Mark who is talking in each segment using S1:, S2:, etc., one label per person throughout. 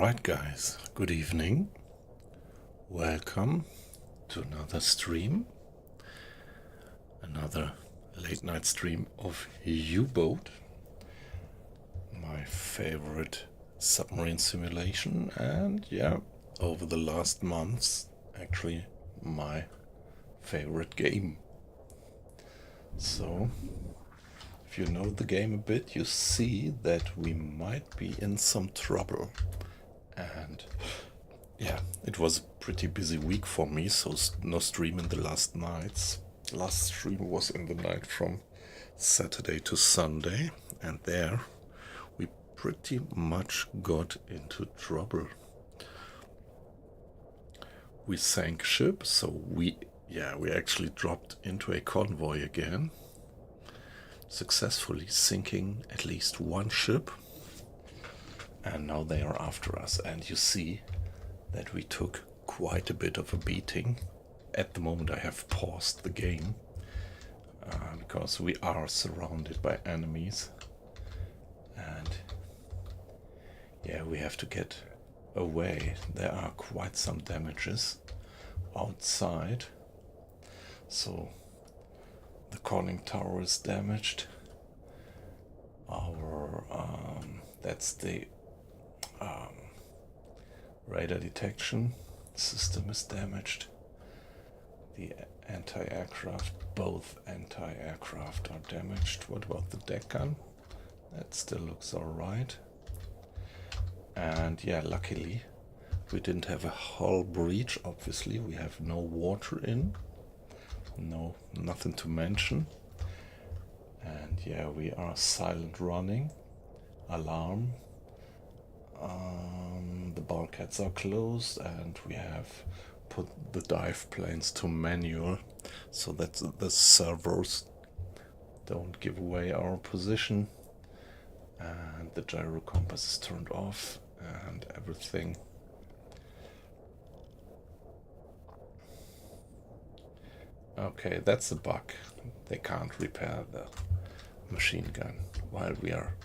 S1: Alright guys, good evening. Welcome to another stream. Another late night stream of U-Boat. My favorite submarine simulation, and yeah, over the last months, actually my favorite game. So, if you know the game a bit, you see that we might be in some trouble. And yeah, it was a pretty busy week for me, so no stream in the last nights. Last stream was in the night from Saturday to Sunday, and there we pretty much got into trouble. We sank ship, so we actually dropped into a convoy again, successfully sinking at least one ship, and now they are after us. And you see that we took quite a bit of a beating. At the moment I have paused the game because we are surrounded by enemies, and yeah, we have to get away. There are quite some damages outside. So the conning tower is damaged. Our that's the radar detection system is damaged. The anti-aircraft, both anti-aircraft are damaged. What about the deck gun? That still looks alright. And yeah, luckily we didn't have a hull breach. Obviously we have no water in, nothing to mention. And yeah, we are silent running. Alarm. The bulkheads are closed, and we have put the dive planes to manual so that the servers don't give away our position, and the gyro compass is turned off and everything. Okay, that's a bug. They can't repair the machine gun while we are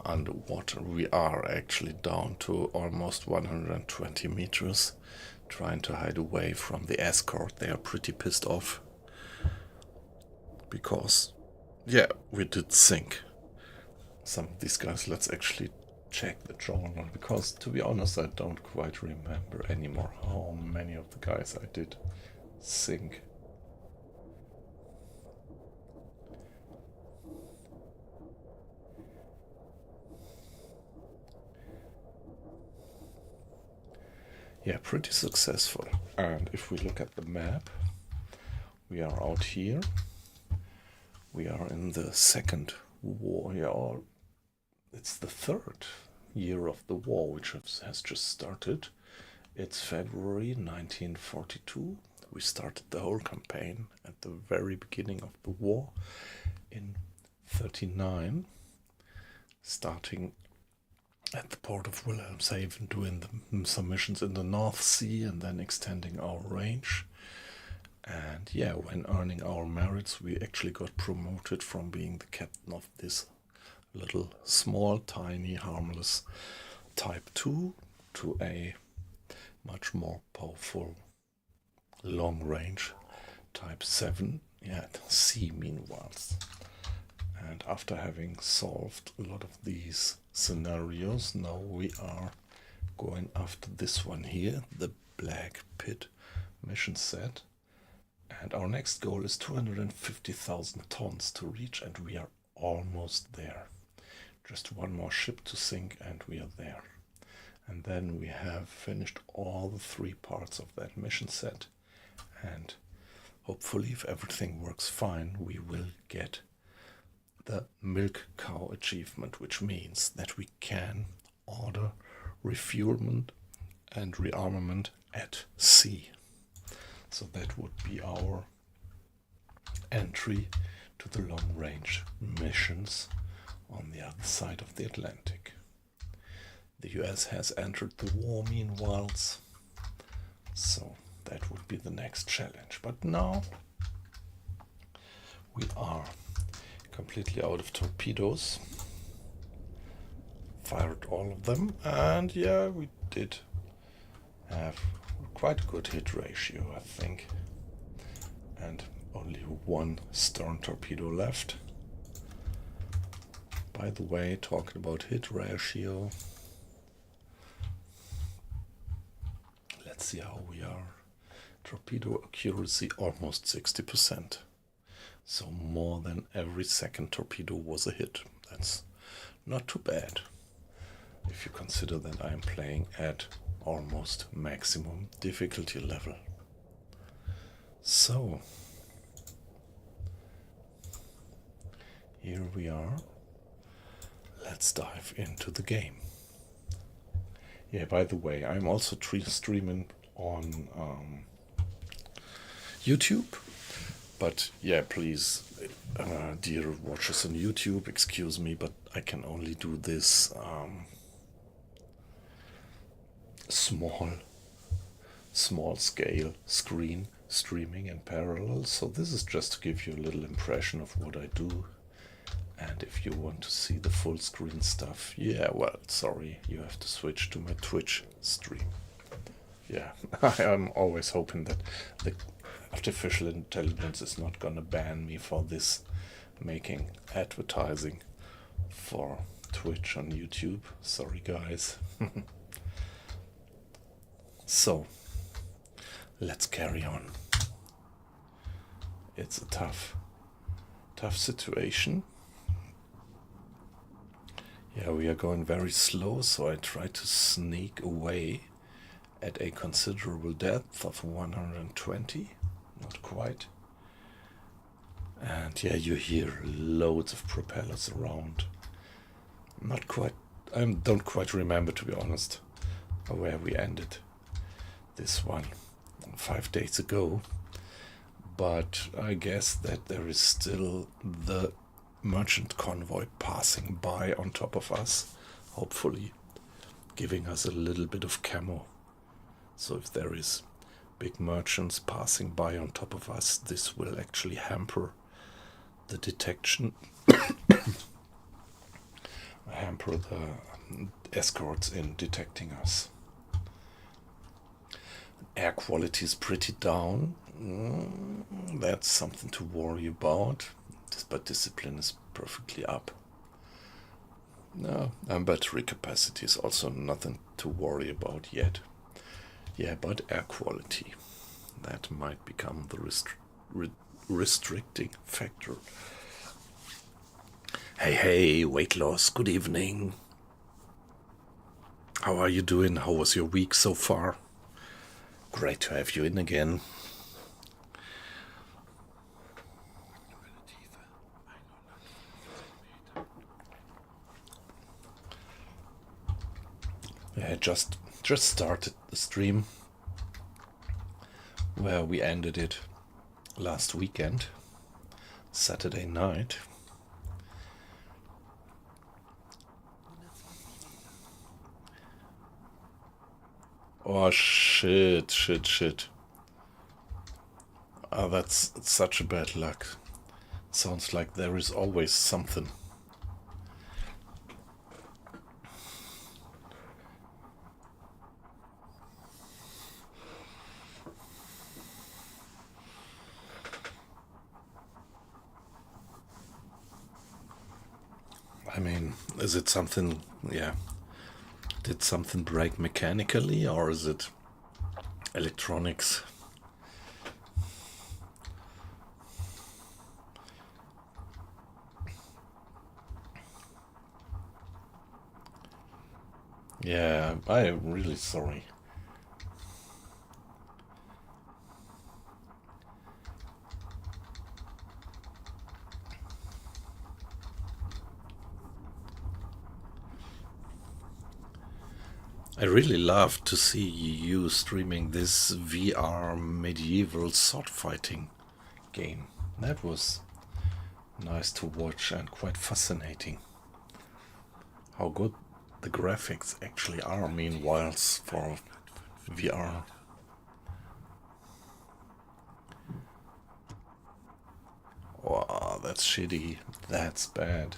S1: underwater. We are actually down to almost 120 meters, trying to hide away from the escort. They are pretty pissed off because, yeah, we did sink some of these guys. Let's actually check the journal, because to be honest I don't quite remember anymore how many of the guys I did sink. Yeah, pretty successful. And if we look at the map, we are out here. We are in the second war. Yeah, it's the third year of the war, which has just started. It's February 1942. We started the whole campaign at the very beginning of the war in 39, starting at the port of Wilhelmshaven, doing some missions in the North Sea, and then extending our range. And yeah, when earning our merits, we actually got promoted from being the captain of this little, small, tiny, harmless Type 2 to a much more powerful, long-range Type 7. Yeah, sea meanwhile. And after having solved a lot of these scenarios, now we are going after this one here, the Black Pit mission set. And our next goal is 250,000 tons to reach, and we are almost there. Just one more ship to sink and we are there. And then we have finished all the 3 parts of that mission set, and hopefully, if everything works fine, we will get the milk cow achievement, which means that we can order refuelment and rearmament at sea. So that would be our entry to the long-range missions on the other side of the Atlantic. The US has entered the war meanwhile, so that would be the next challenge. But now we are completely out of torpedoes. fired all of them, and yeah, we did have quite a good hit ratio, I think. And only one stern torpedo left. By the way, talking about hit ratio, let's see how we are. Torpedo accuracy almost 60%. So more than every second torpedo was a hit. That's not too bad if you consider that I'm playing at almost maximum difficulty level. So here we are. Let's dive into the game. Yeah, by the way, I'm also streaming on YouTube. But yeah, please, dear watchers on YouTube, excuse me, but I can only do this small scale screen streaming in parallel. So this is just to give you a little impression of what I do. And if you want to see the full screen stuff, yeah, well, sorry, you have to switch to my Twitch stream. Yeah, I'm always hoping that the artificial intelligence is not gonna ban me for this, making advertising for Twitch on YouTube. Sorry, guys. So, let's carry on. It's a tough situation. Yeah, we are going very slow, so I try to sneak away at a considerable depth of 120. Not quite. And yeah, you hear loads of propellers around. Not quite. I don't quite remember, to be honest, where we ended this one 5 days ago. But I guess that there is still the merchant convoy passing by on top of us, hopefully giving us a little bit of camo. So if there is big merchants passing by on top of us, this will actually hamper the detection, hamper the escorts in detecting us. Air quality is pretty down. That's something to worry about, but discipline is perfectly up. No, and battery capacity is also nothing to worry about yet. Yeah, but air quality, that might become the restricting factor. Hey, weight loss, good evening. How are you doing? How was your week so far? Great to have you in again. I just started the stream where we ended it last weekend, Saturday night. Oh shit. Oh, that's such a bad luck. Sounds like there is always something. I mean, is it something, yeah, did something break mechanically, or is it electronics? Yeah, I'm really sorry. I really love to see you streaming this VR medieval sword fighting game. That was nice to watch and quite fascinating. How good the graphics actually are, meanwhile, for VR. Wow, that's shitty. That's bad.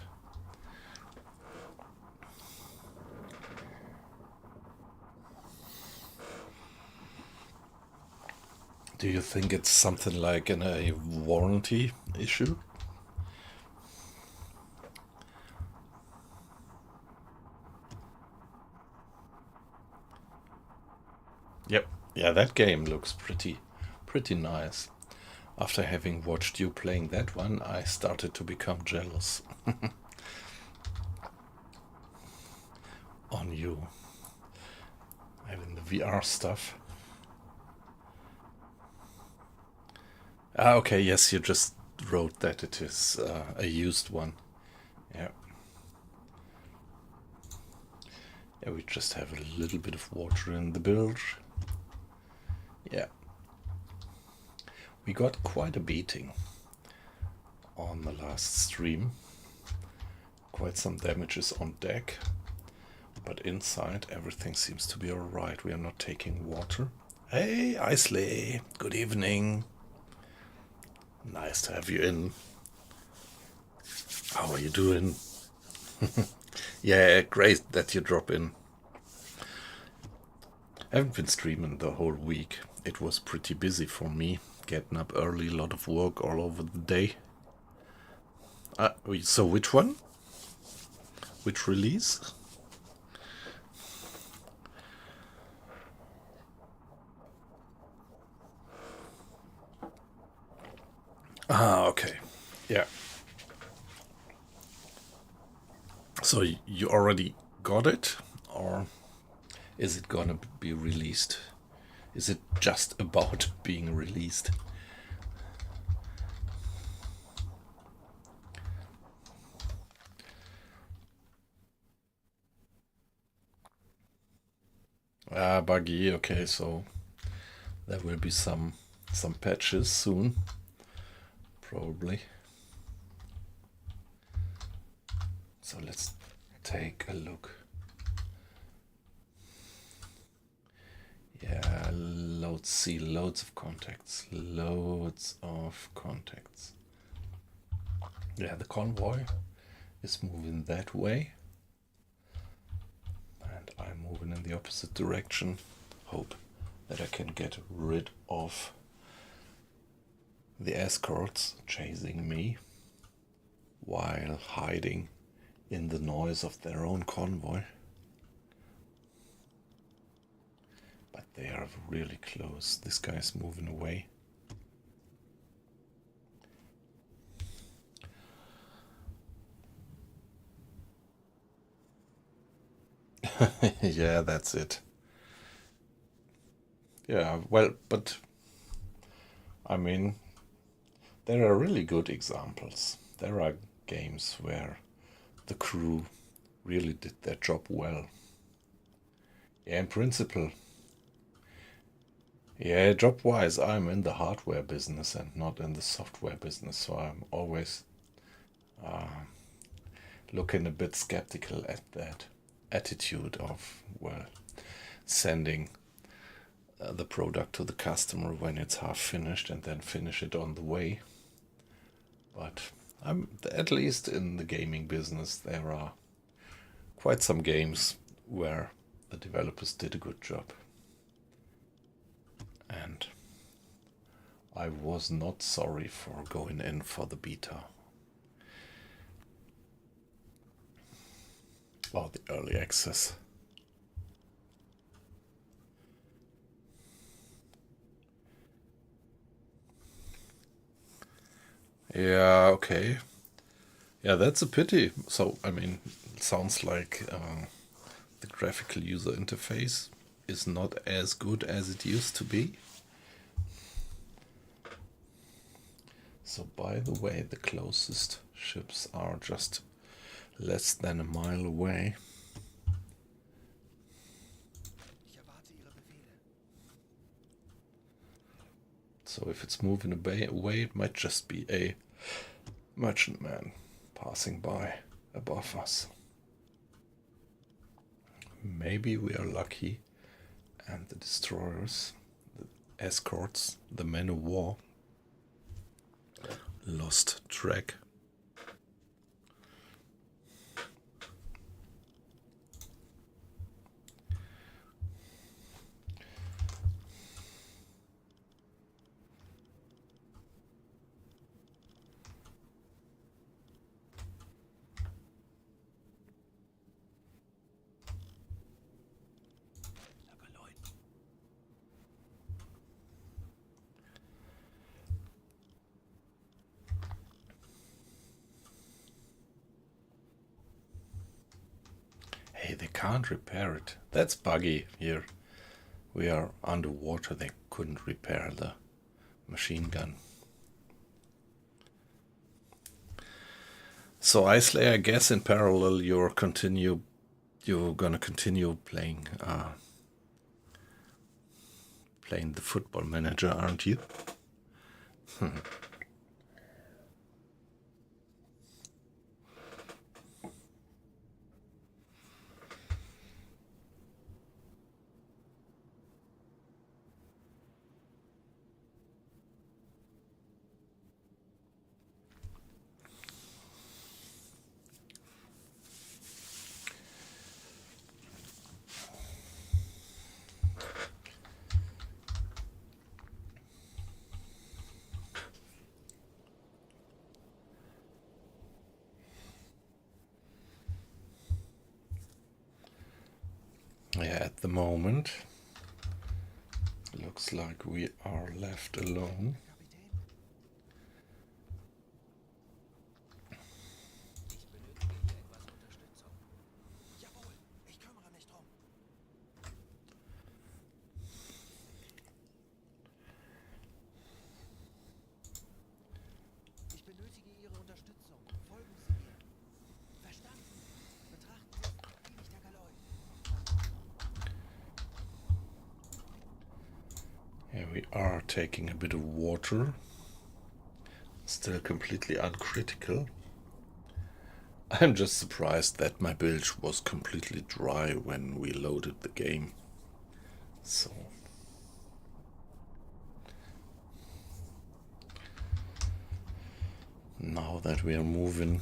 S1: Do you think it's something like a warranty issue? Yep. Yeah, that game looks pretty nice. After having watched you playing that one, I started to become jealous on you having the VR stuff. Ah, okay, yes, you just wrote that it is a used one. Yeah. Yeah, we just have a little bit of water in the bilge. Yeah. We got quite a beating on the last stream. Quite some damages on deck. But inside everything seems to be alright. We are not taking water. Hey, Isley. Good evening. Nice to have you in. How are you doing? Yeah, great that you drop in. I haven't been streaming the whole week. It was pretty busy for me. Getting up early, a lot of work all over the day. So which one? Which release? Ah, okay. Yeah. So you already got it? Or is it gonna be released? Is it just about being released? Ah, buggy. Okay, so there will be some patches soon, probably. So let's take a look. Yeah, loads of contacts. Loads of contacts. Yeah, the convoy is moving that way. And I'm moving in the opposite direction. Hope that I can get rid of the escorts chasing me while hiding in the noise of their own convoy. But they are really close. This guy's moving away. Yeah, that's it. Yeah, well, but I mean, there are really good examples. There are games where the crew really did their job well. Yeah, in principle. Yeah, job wise, I'm in the hardware business and not in the software business, so I'm always looking a bit skeptical at that attitude of, well, sending the product to the customer when it's half finished and then finish it on the way. But at least in the gaming business, there are quite some games where the developers did a good job. And I was not sorry for going in for the beta or the early access. Yeah, okay. Yeah, that's a pity. So, I mean, it sounds like the graphical user interface is not as good as it used to be. So, by the way, the closest ships are just less than a mile away. So if it's moving away, it might just be a merchantman passing by above us. Maybe we are lucky and the destroyers, the escorts, the men of war lost track. can't repair it. That's buggy here. We are underwater. They couldn't repair the machine gun. So Islayer, I guess in parallel you're gonna continue playing playing the Football Manager, aren't you? Yeah, at the moment, looks like we are left alone. Here we are taking a bit of water. Still completely uncritical. I'm just surprised that my bilge was completely dry when we loaded the game. So now that we are moving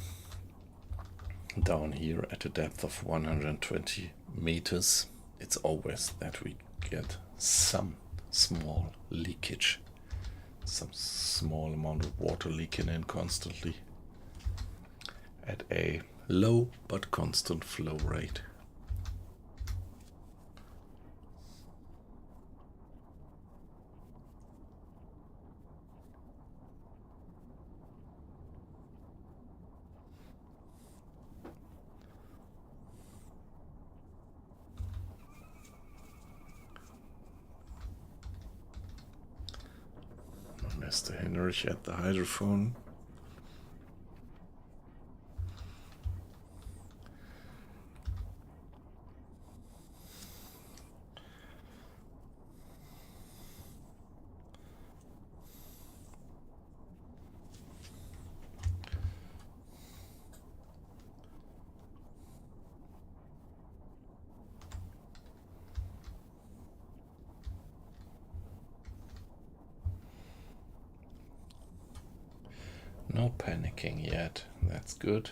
S1: down here at a depth of 120 meters, it's always that we get some small leakage, some small amount of water leaking in constantly at a low but constant flow rate. Mr. Henrich at the hydrophone. No panicking yet, that's good.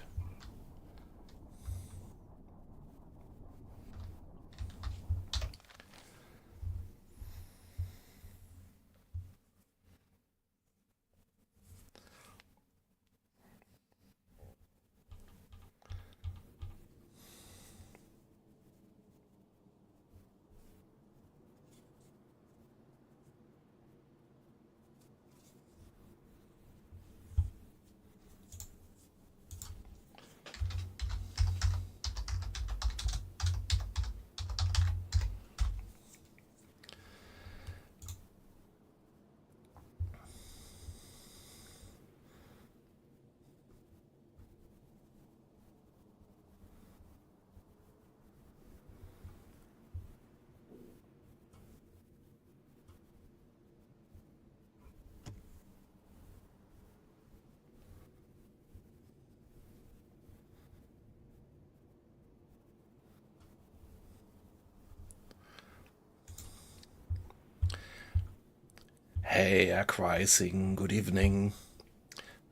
S1: Hey, Aquising, good evening.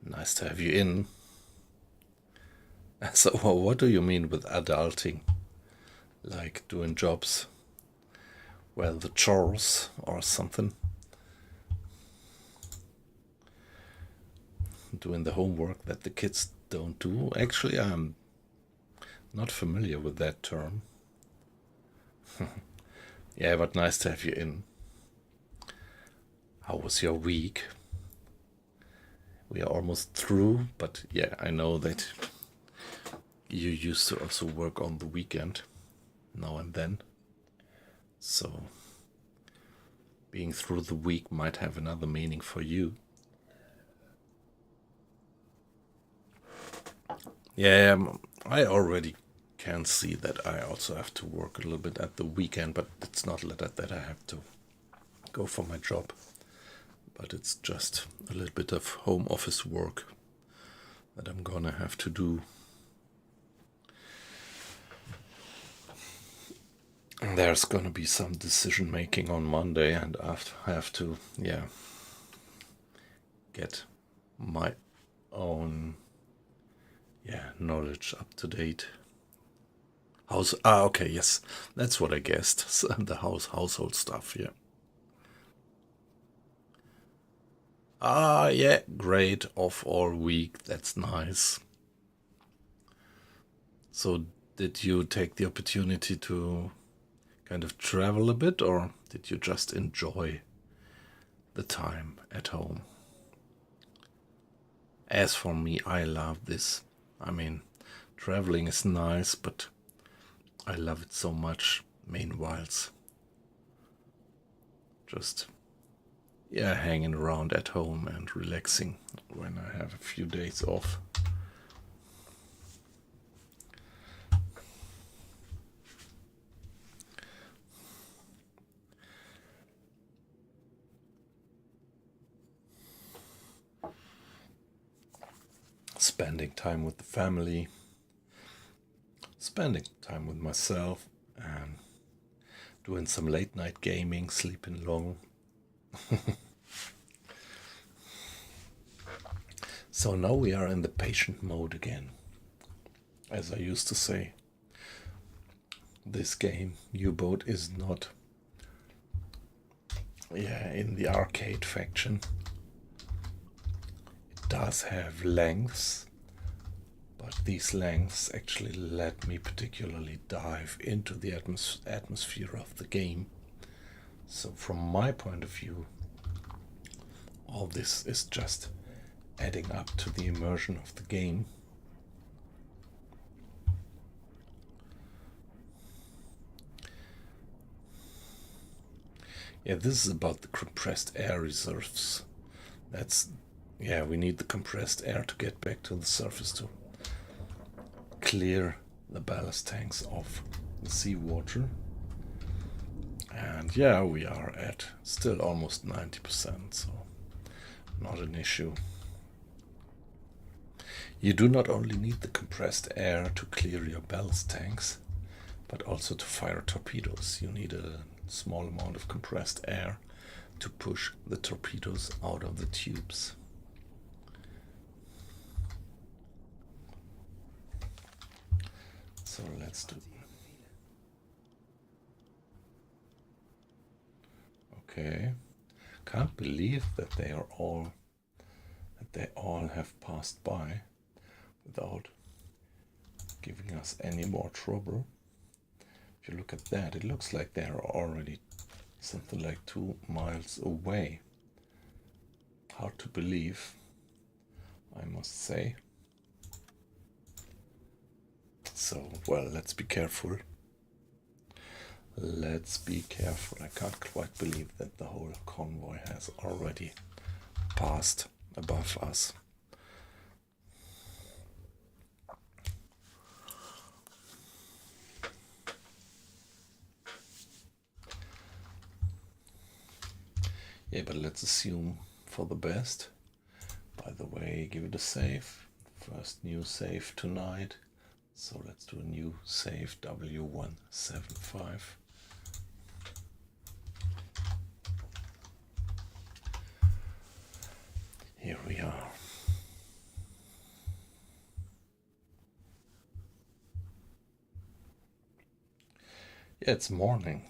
S1: Nice to have you in. So, what do you mean with adulting? Like doing jobs? Well, the chores or something? Doing the homework that the kids don't do? Actually, I'm not familiar with that term. Yeah, but nice to have you in. How was your week? We are almost through, but yeah, I know that you used to also work on the weekend. now and then. So being through the week might have another meaning for you. Yeah, I already can see that I also have to work a little bit at the weekend, but it's not that I have to go for my job, but it's just a little bit of home office work that I'm gonna have to do. And there's gonna be some decision making on Monday, and I have to, get my own, knowledge up to date. Okay, yes, that's what I guessed. The household stuff, yeah. Yeah, great. Off all week. That's nice. So, did you take the opportunity to kind of travel a bit, or did you just enjoy the time at home? As for me, I love this. I mean, traveling is nice, but I love it so much. Meanwhile, just hanging around at home and relaxing when I have a few days off. Spending time with the family, spending time with myself, and doing some late night gaming, sleeping long. So now we are in the patient mode again. As I used to say, this game, U-Boat, is not in the arcade faction. It does have lengths, but these lengths actually let me particularly dive into the atmosphere of the game. So from my point of view, all this is just adding up to the immersion of the game. Yeah, this is about the compressed air reserves. We need the compressed air to get back to the surface to clear the ballast tanks of the seawater. And we are at still almost 90%, so not an issue. You do not only need the compressed air to clear your ballast tanks, but also to fire torpedoes. You need a small amount of compressed air to push the torpedoes out of the tubes. So let's do. Okay, can't believe that they all have passed by without giving us any more trouble. If you look at that, it looks like they are already something like 2 miles away. Hard to believe, I must say. So, well, let's be careful. Let's be careful. I can't quite believe that the whole convoy has already passed above us. Yeah, but let's assume for the best. By the way, give it a save. First new save tonight. So let's do a new save, W175. Here we are. Yeah, it's morning.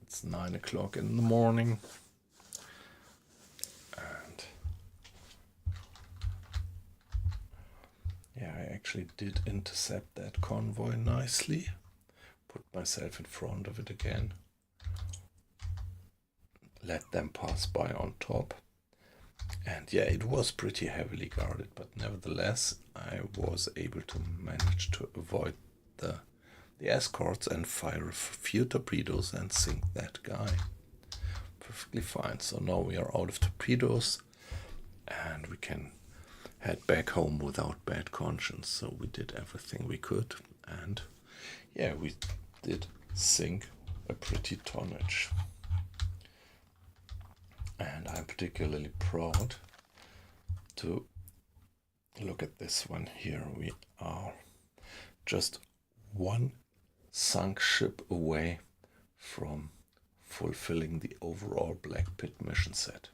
S1: It's 9 o'clock in the morning. And I actually did intercept that convoy nicely. Put myself in front of it again. Let them pass by on top. And it was pretty heavily guarded, but nevertheless, I was able to manage to avoid the the escorts and fire a few torpedoes and sink that guy. Perfectly fine. So now we are out of torpedoes and we can head back home without bad conscience. So we did everything we could, and yeah, we did sink a pretty tonnage. And I'm particularly proud to look at this one here. We are just one sunk ship away from fulfilling the overall Black Pit mission set.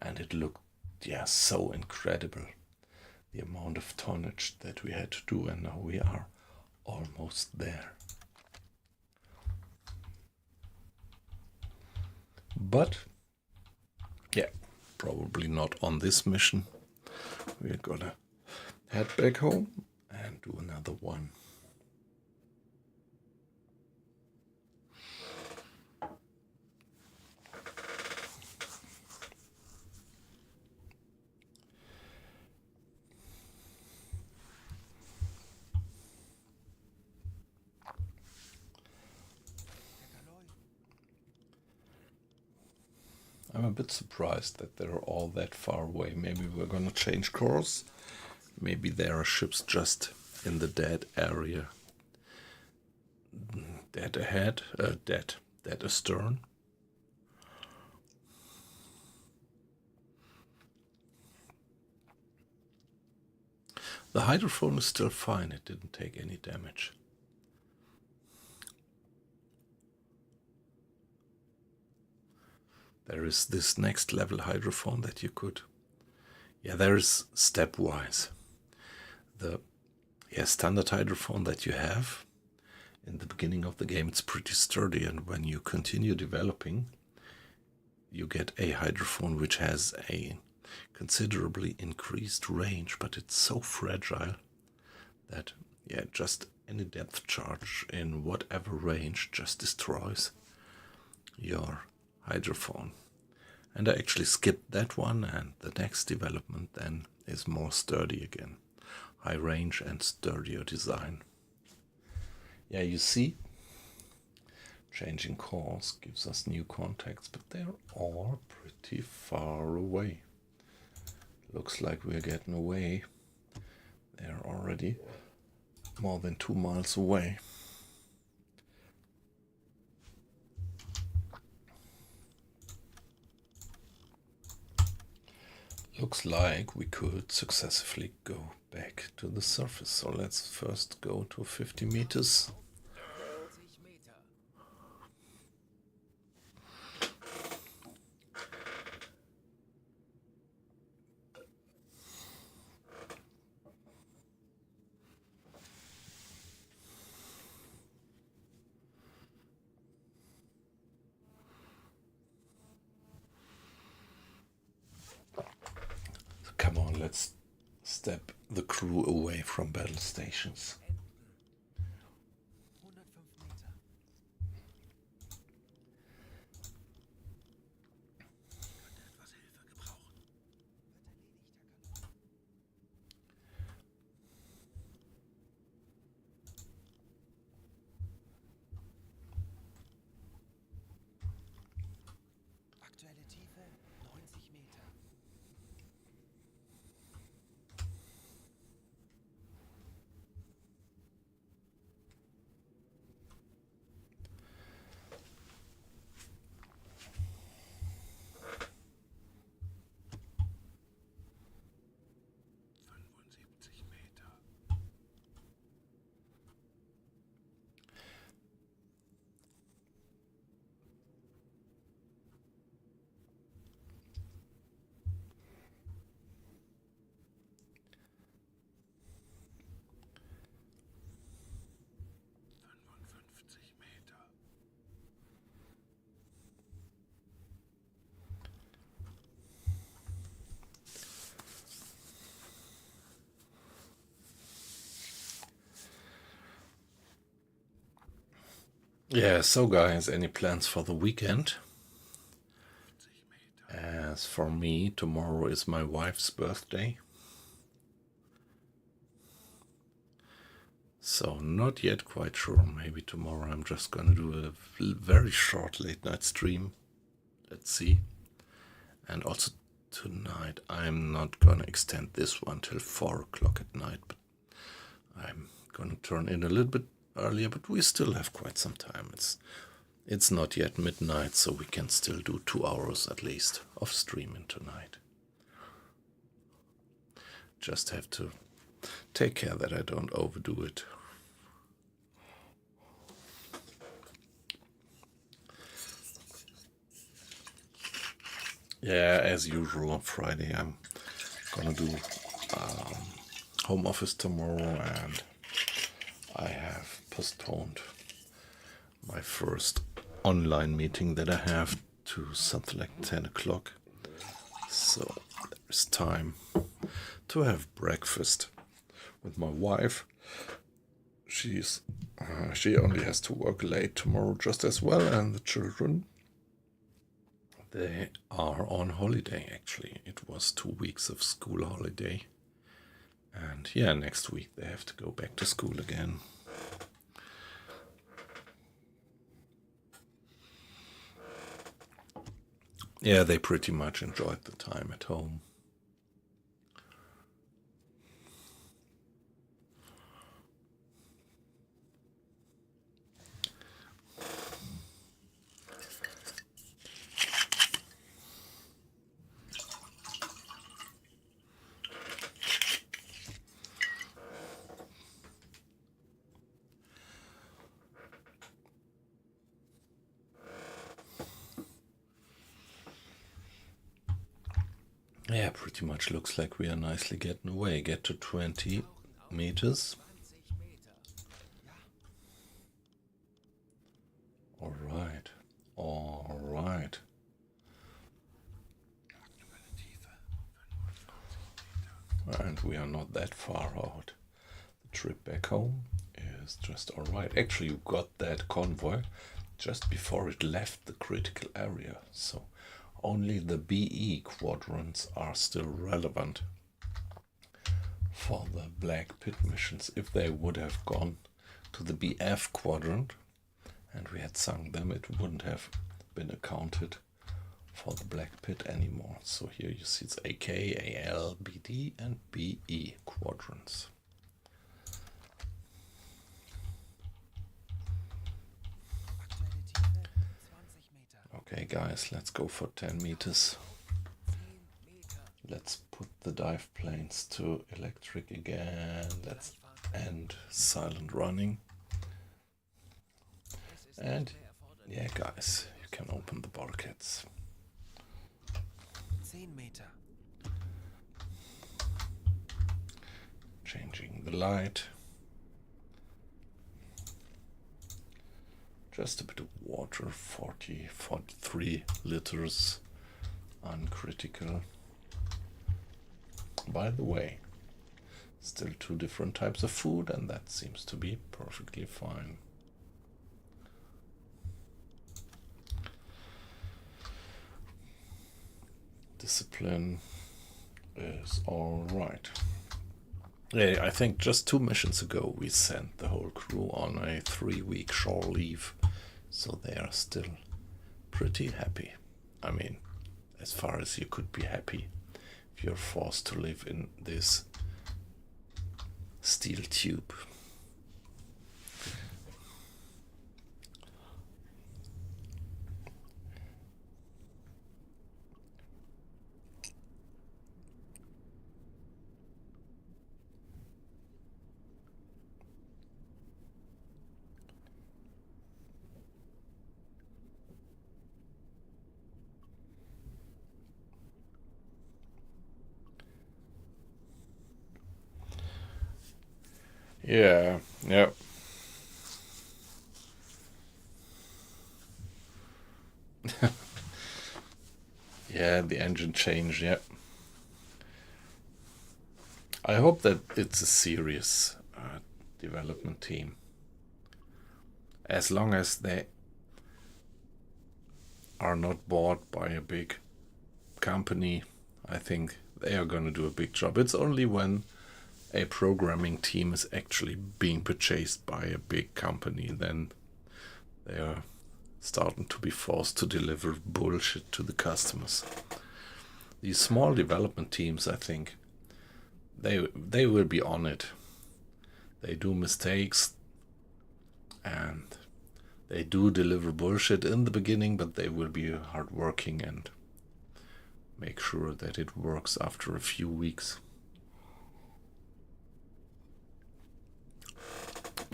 S1: And it looked, yeah, so incredible. The amount of tonnage that we had to do, and now we are almost there. But yeah, probably not on this mission. We're gonna head back home and do another one. I'm a bit surprised that they're all that far away. Maybe we're gonna change course. Maybe there are ships just in the dead area. Dead ahead, dead astern. The hydrophone is still fine. It didn't take any damage. There is this next level hydrophone that you could, yeah, there is stepwise. The standard hydrophone that you have in the beginning of the game, it's pretty sturdy, and when you continue developing, you get a hydrophone which has a considerably increased range, but it's so fragile that, yeah, just any depth charge in whatever range just destroys your hydrophone. And I actually skipped that one, and the next development then is more sturdy again. High range and sturdier design. Yeah, you see, changing course gives us new contacts, but they're all pretty far away. Looks like we're getting away. They're already more than 2 miles away. Looks like we could successfully go back to the surface. So let's first go to 50 meters. Come on, let's step the crew away from battle stations.
S2: Aktuelle Tiefe 90 Meter.
S1: Yeah, so guys, any plans for the weekend? As for me, tomorrow is my wife's birthday. So not yet quite sure. Maybe tomorrow I'm just gonna do a very short late night stream. Let's see. And also tonight I'm not gonna extend this one till 4 o'clock at night, but I'm gonna turn in a little bit earlier, but we still have quite some time. It's not yet midnight, so we can still do 2 hours at least of streaming tonight. Just have to take care that I don't overdo it. Yeah, as usual on Friday I'm gonna do home office tomorrow, and I have postponed my first online meeting that I have to something like 10 o'clock. So there's time to have breakfast with my wife. She only has to work late tomorrow just as well, and the children, they are on holiday actually. It was 2 weeks of school holiday. And yeah, next week they have to go back to school again. Yeah, they pretty much enjoyed the time at home. Yeah, pretty much looks like we are nicely getting away. Get to 20 meters.
S2: 20 Meter. Ja,
S1: All right. All right.
S2: aktuelle Tiefe 45 Meter.
S1: And we are not that far out. The trip back home is just all right. Actually, you got that convoy just before it left the critical area. So only the BE quadrants are still relevant for the Black Pit missions. If they would have gone to the BF quadrant and we had sung them, it wouldn't have been accounted for the Black Pit anymore. So here you see it's AK, AL, BD and BE quadrants.
S2: Aktuelle Tiefe 20 Meter.
S1: Okay guys, let's go for 10 meters.
S2: 10 Meter.
S1: Let's put the dive planes to electric again. Let's end silent running.
S2: Es ist
S1: And
S2: nicht mehr erforderlich.
S1: yeah guys, you can open the bulkheads.
S2: 10 Meter.
S1: Changing the light. Just a bit of water, 43 liters, uncritical. By the way, still 2 different types of food, and that seems to be perfectly fine. Discipline is all right. Yeah, I think just 2 missions ago we sent the whole crew on a 3-week shore leave, so they are still pretty happy. I mean, as far as you could be happy if you're forced to live in this steel tube. Yeah, yeah. Yeah, the engine change, yeah. I hope that it's a serious development team. As long as they are not bought by a big company, I think they are going to do a big job. It's only when a programming team is actually being purchased by a big company, then they are starting to be forced to deliver bullshit to the customers. These small development teams, I think, they will be on it. They do mistakes and they do deliver bullshit in the beginning, but they will be hardworking and make sure that it works after a few weeks.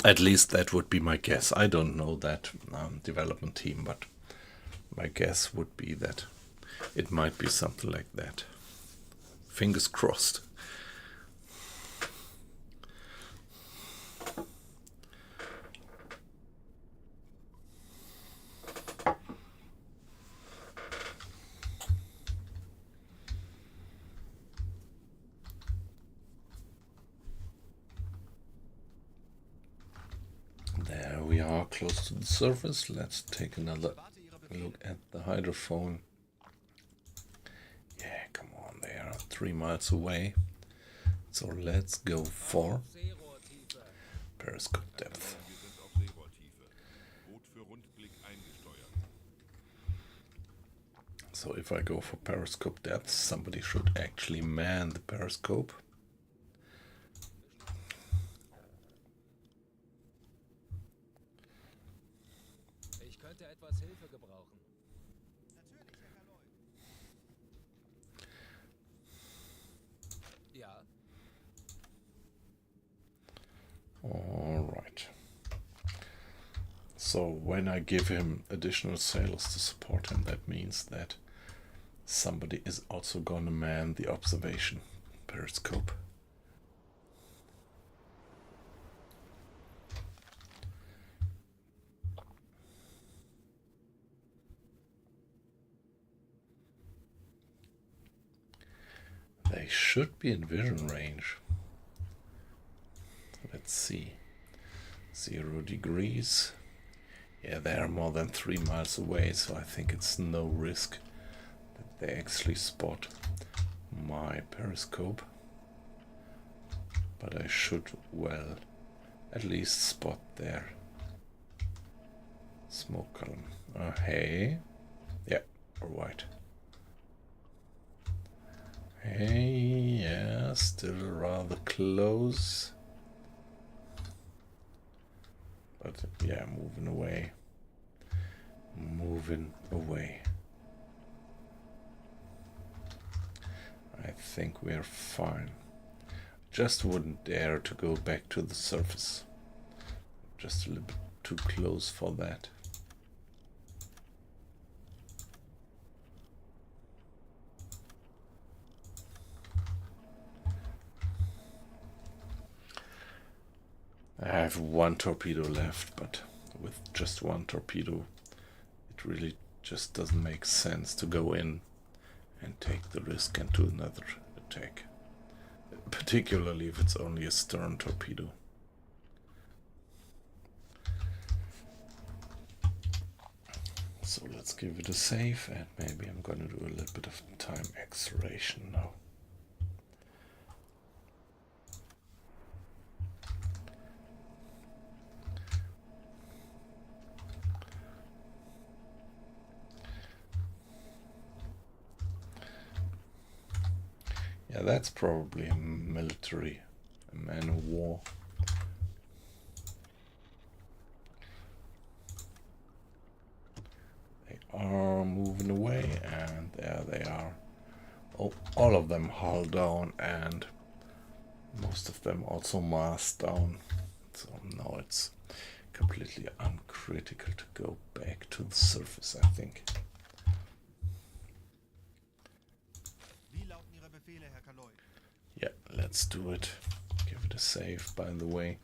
S1: At least that would be my guess. I don't know that development team, but my guess would be that it might be something like that. Fingers crossed. There we are, close to the surface. Let's take another look at the hydrophone. Yeah, come on, they are 3 miles away. So let's go for periscope depth. So if I go for periscope depth, somebody should actually man the periscope.
S2: Ich könnte etwas Hilfe gebrauchen. Ja.
S1: All right. So when I give him additional sailors to support him, that means that somebody is also gonna man the observation periscope. They should be in vision range. Let's see. 0 degrees. Yeah, they are more than 3 miles away, so I think it's no risk that they actually spot my periscope. But I should, well, at least spot their smoke column. Hey. Yeah, alright. Hey, yeah, still rather close. But yeah, moving away. Moving away. I think we're fine. Just wouldn't dare to go back to the surface. Just a little bit too close for that. I have 1 torpedo left, but with just 1 torpedo, it really just doesn't make sense to go in and take the risk and do another attack. Particularly if it's only a stern torpedo. So let's give it a save, and maybe I'm gonna do a little bit of time acceleration now. Yeah, that's probably a military, a man of war. They are moving away, and there they are. Oh, all of them hull down, and most of them also mast down. So now it's completely uncritical to go back to the surface, I think. Yeah, let's do it. Give it a save, by the way.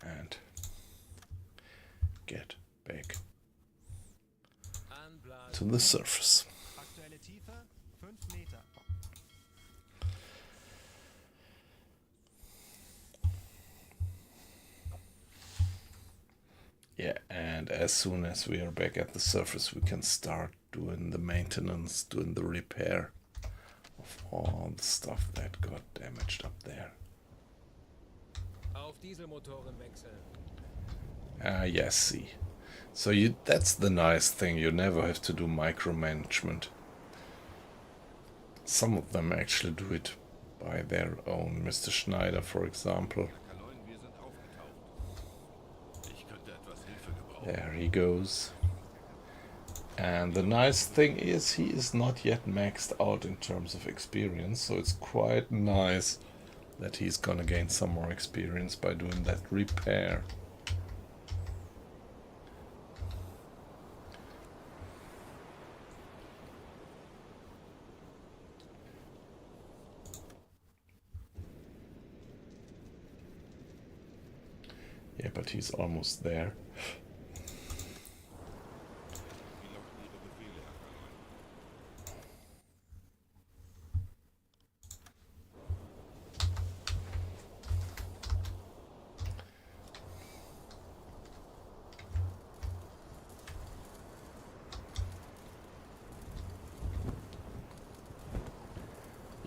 S1: And get back to the surface.
S3: Aktuelle Tiefe 5 Meter.
S1: Yeah, and as soon as we are back at the surface, we can start doing the maintenance, doing the repair of all the stuff that got damaged up there.
S2: Auf Dieselmotoren wechseln.
S1: Ah, yes, see. So that's the nice thing, you never have to do micromanagement. Some of them actually do it by their own. Mr. Schneider, for example. There he goes. And the nice thing is he is not yet maxed out in terms of experience, so it's quite nice that he's gonna gain some more experience by doing that repair. Yeah, but he's almost there.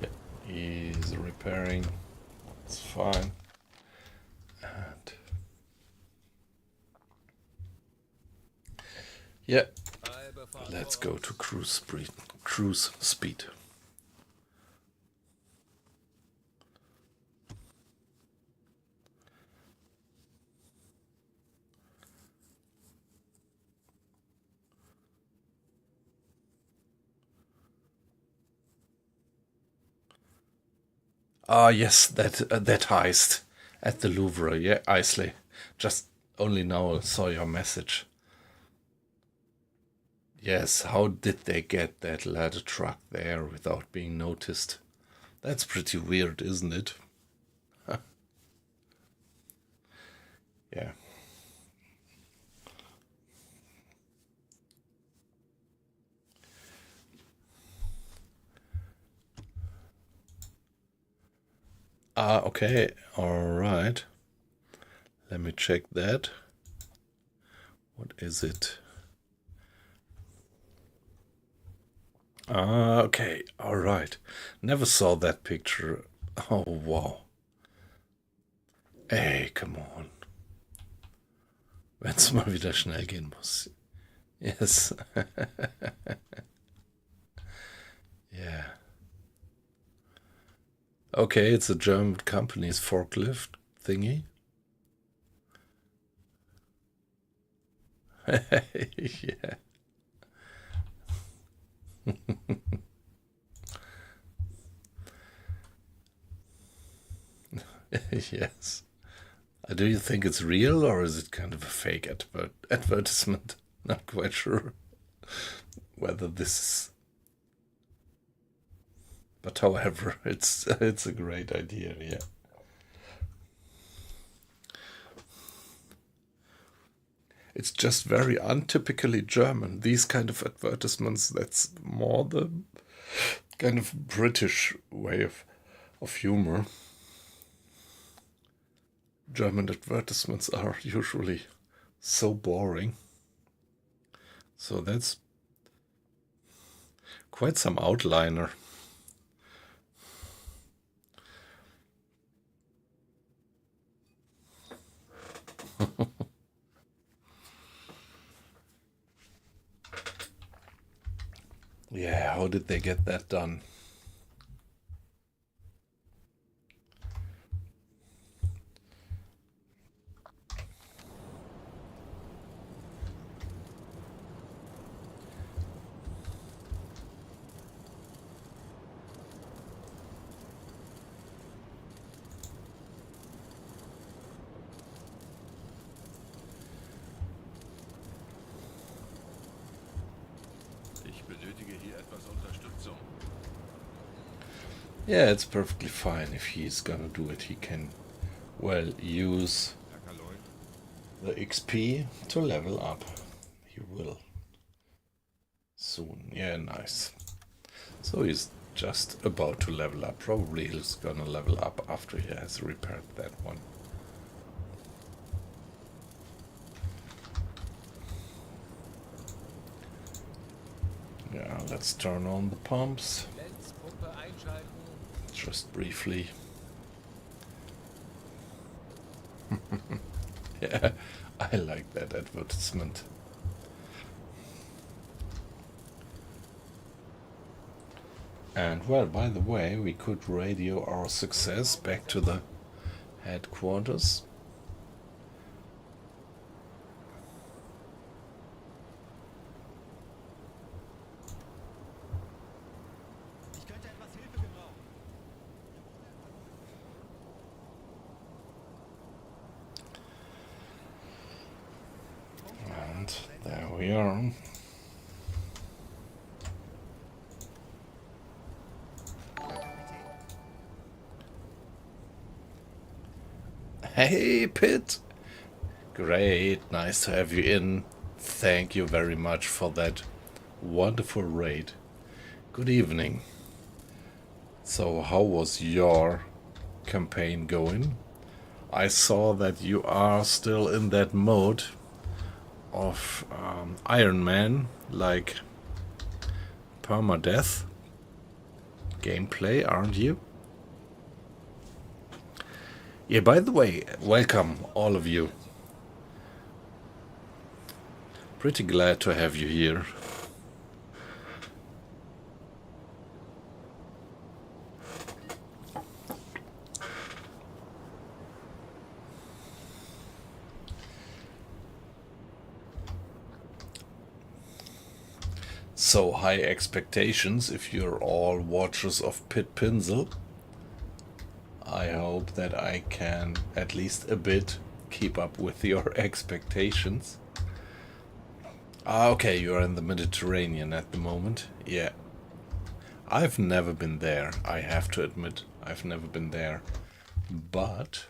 S1: Yeah, he's repairing. It's fine. And yeah, let's go to cruise speed. Ah, yes, that heist at the Louvre. Yeah, Isley. Just only now saw your message. Yes, how did they get that ladder truck there without being noticed? That's pretty weird, isn't it? Yeah. Ah, okay. All right. Let me check that. What is it? Ah, okay. All right. Never saw that picture. Oh, wow. Ey, come on. Wenn es mal wieder schnell gehen muss. Yes. Yeah. Okay, it's a German company's forklift thingy. Yeah. Yes. Do you think it's real or is it kind of a fake advertisement? Not quite sure whether this is. But however, it's a great idea, yeah. It's just very untypically German. These kind of advertisements, that's more the kind of British way of humor. German advertisements are usually so boring. So that's quite some outliner. Yeah, how did they get that done? Yeah, it's perfectly fine if he's gonna do it. He can, well, use the XP to level up. He will soon. Yeah, nice. So he's just about to level up. Probably he's gonna level up after he has repaired that one. Yeah, let's turn on the pumps. Just briefly. Yeah, I like that advertisement. And well, by the way, we could radio our success back to the headquarters.
S3: Ich könnte etwas Hilfe gebrauchen.
S1: And there we are. Hey, Pitt! Great, nice to have you in. Thank you very much for that wonderful raid. Good evening. So, how was your campaign going? I saw that you are still in that mode of Iron Man, like permadeath gameplay, aren't you? Yeah, by the way, welcome all of you. Pretty glad to have you here. So high expectations if you're all watchers of Pit Pinsel. I hope that I can at least a bit keep up with your expectations. Okay, you're in the Mediterranean at the moment. Yeah. I've never been there, I have to admit. I've never been there. But,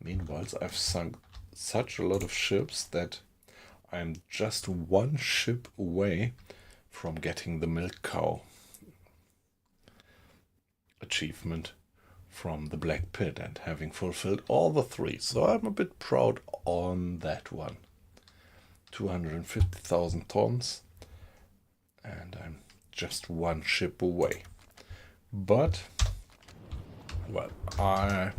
S1: meanwhile, I've sunk such a lot of ships that I'm just one ship away from getting the milk cow achievement from the Black Pit and having fulfilled all the three. So I'm a bit proud on that one. 250,000 tons, and I'm just one ship away. But, well, I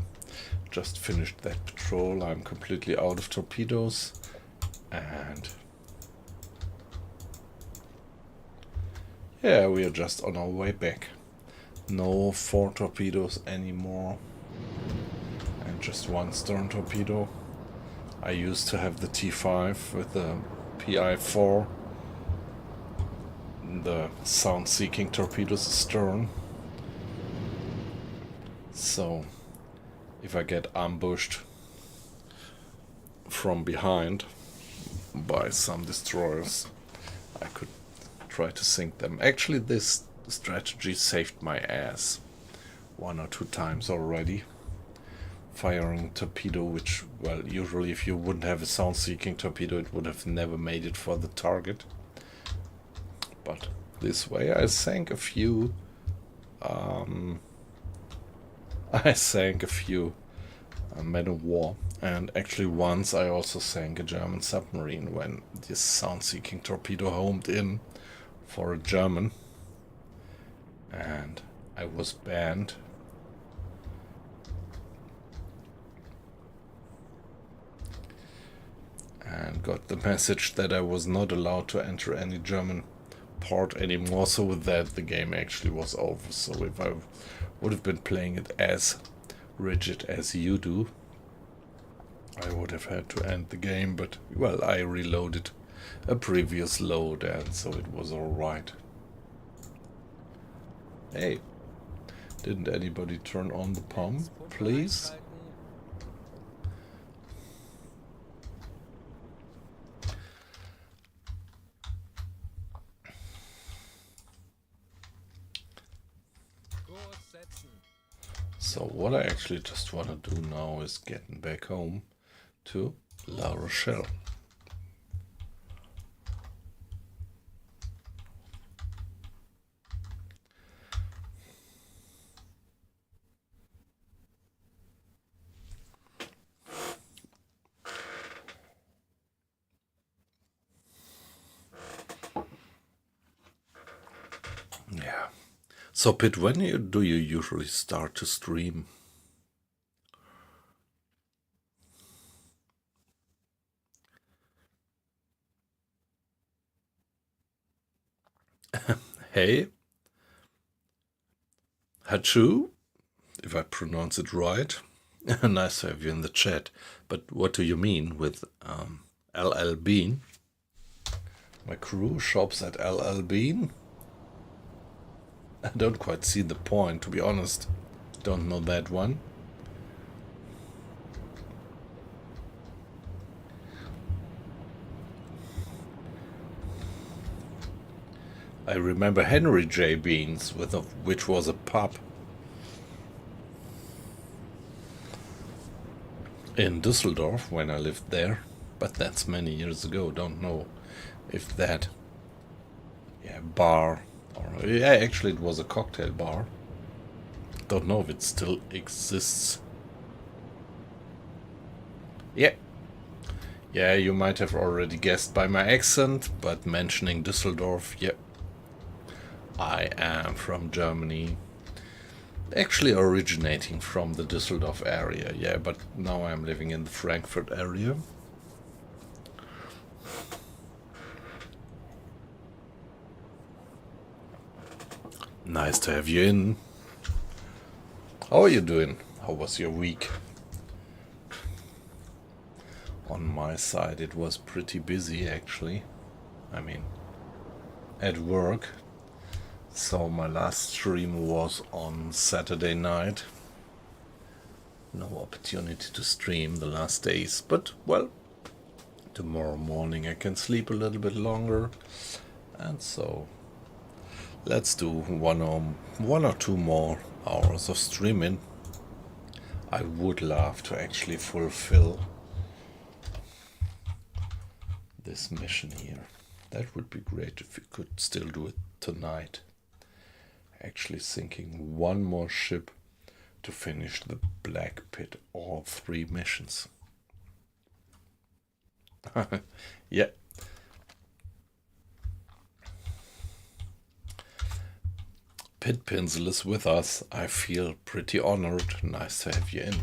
S1: just finished that patrol. I'm completely out of torpedoes, and yeah, we are just on our way back. No 4 torpedoes anymore, and just one stern torpedo. I used to have the T5 with the PI4, the sound-seeking torpedoes astern. So, if I get ambushed from behind by some destroyers, I could try to sink them. Actually, this strategy saved my ass 1 or 2 times already. Firing torpedo, which, well, usually if you wouldn't have a sound-seeking torpedo, it would have never made it for the target. But this way I sank a few men of war, and actually once I also sank a German submarine when this sound-seeking torpedo homed in for a German, and I was banned. And got the message that I was not allowed to enter any German port anymore, so with that the game actually was over. So if I would have been playing it as rigid as you do, I would have had to end the game, but well, I reloaded a previous load and so it was alright. Hey, didn't anybody turn on the pump, please? So what I actually just want to do now is getting back home to La Rochelle. Yeah. So, Pit, when do you usually start to stream? Hey, Hachu, if I pronounce it right. Nice to have you in the chat. But what do you mean with LL Bean? My crew shops at LL Bean? I don't quite see the point, to be honest. Don't know that one. I remember Henry J. Bean's, which was a pub in Düsseldorf when I lived there. But that's many years ago. Don't know if that bar, or actually it was a cocktail bar. Don't know if it still exists. Yeah, you might have already guessed by my accent, but mentioning Düsseldorf, I am from Germany. Actually originating from the Düsseldorf area, but now I'm living in the Frankfurt area. Nice to have you in. How are you doing? How was your week? On my side, it was pretty busy actually. I mean, at work. So my last stream was on Saturday night. No opportunity to stream the last days, but well, tomorrow morning I can sleep a little bit longer, and so let's do one or two more hours of streaming. I would love to actually fulfill this mission here. That would be great if we could still do it tonight. Actually sinking one more ship to finish the Black Pit, all 3 missions. Yeah. Pit Pinsel is with us. I feel pretty honored. Nice to have you in.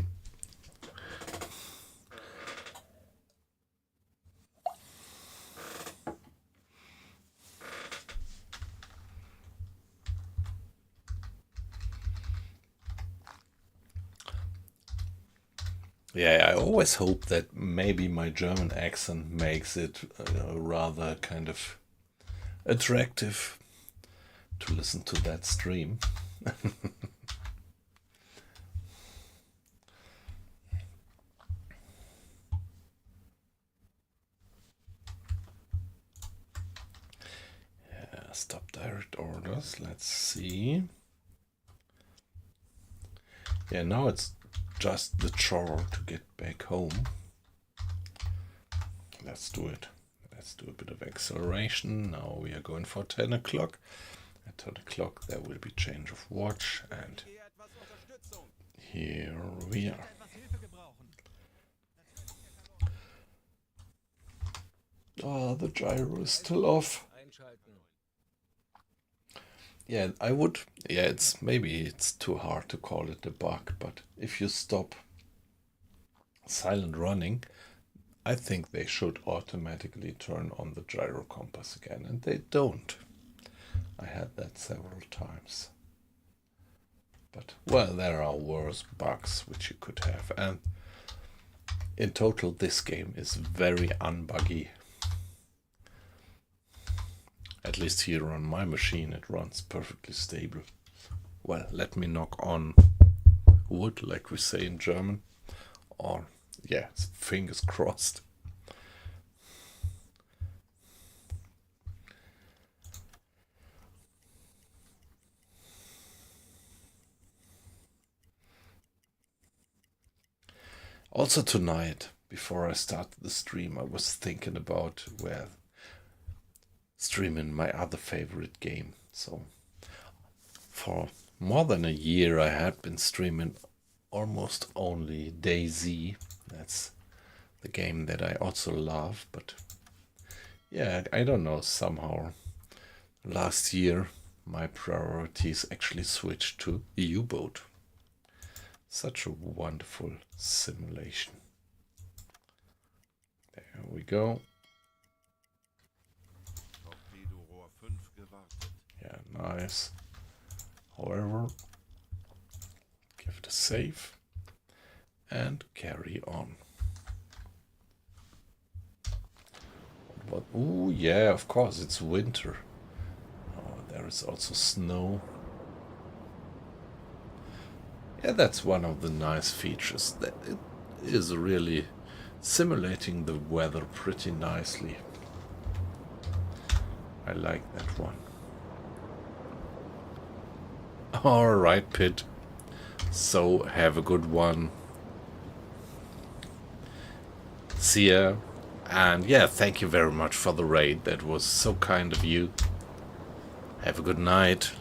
S1: Yeah, I always hope that maybe my German accent makes it rather kind of attractive to listen to that stream. Yeah, stop direct orders. Let's see. Yeah, now it's just the chore to get back home. Let's do it. Let's do a bit of acceleration. Now we are going for 10 o'clock. At 10 o'clock there will be change of watch, and here we are. Oh, the gyro is still off. Yeah, I would. Yeah, it's too hard to call it a bug, but if you stop silent running, I think they should automatically turn on the gyro compass again, and they don't. I had that several times. But, well, there are worse bugs which you could have, and in total this game is very unbuggy. At least here on my machine it runs perfectly stable. Well, let me knock on wood, like we say in German. Or, yeah, fingers crossed. Also tonight, before I started the stream, I was thinking about streaming my other favorite game. So for more than a year I had been streaming almost only DayZ. That's the game that I also love, but yeah, I don't know, somehow last year my priorities actually switched to U-Boat. Such a wonderful simulation. There we go. Yeah, Nice. However, give it a save and carry on. But ooh, yeah, of course, it's winter. Oh, there is also snow. Yeah, that's one of the nice features. That it is really simulating the weather pretty nicely. I like that one. Alright, Pit. So, have a good one. See ya. And yeah, thank you very much for the raid. That was so kind of you. Have a good night.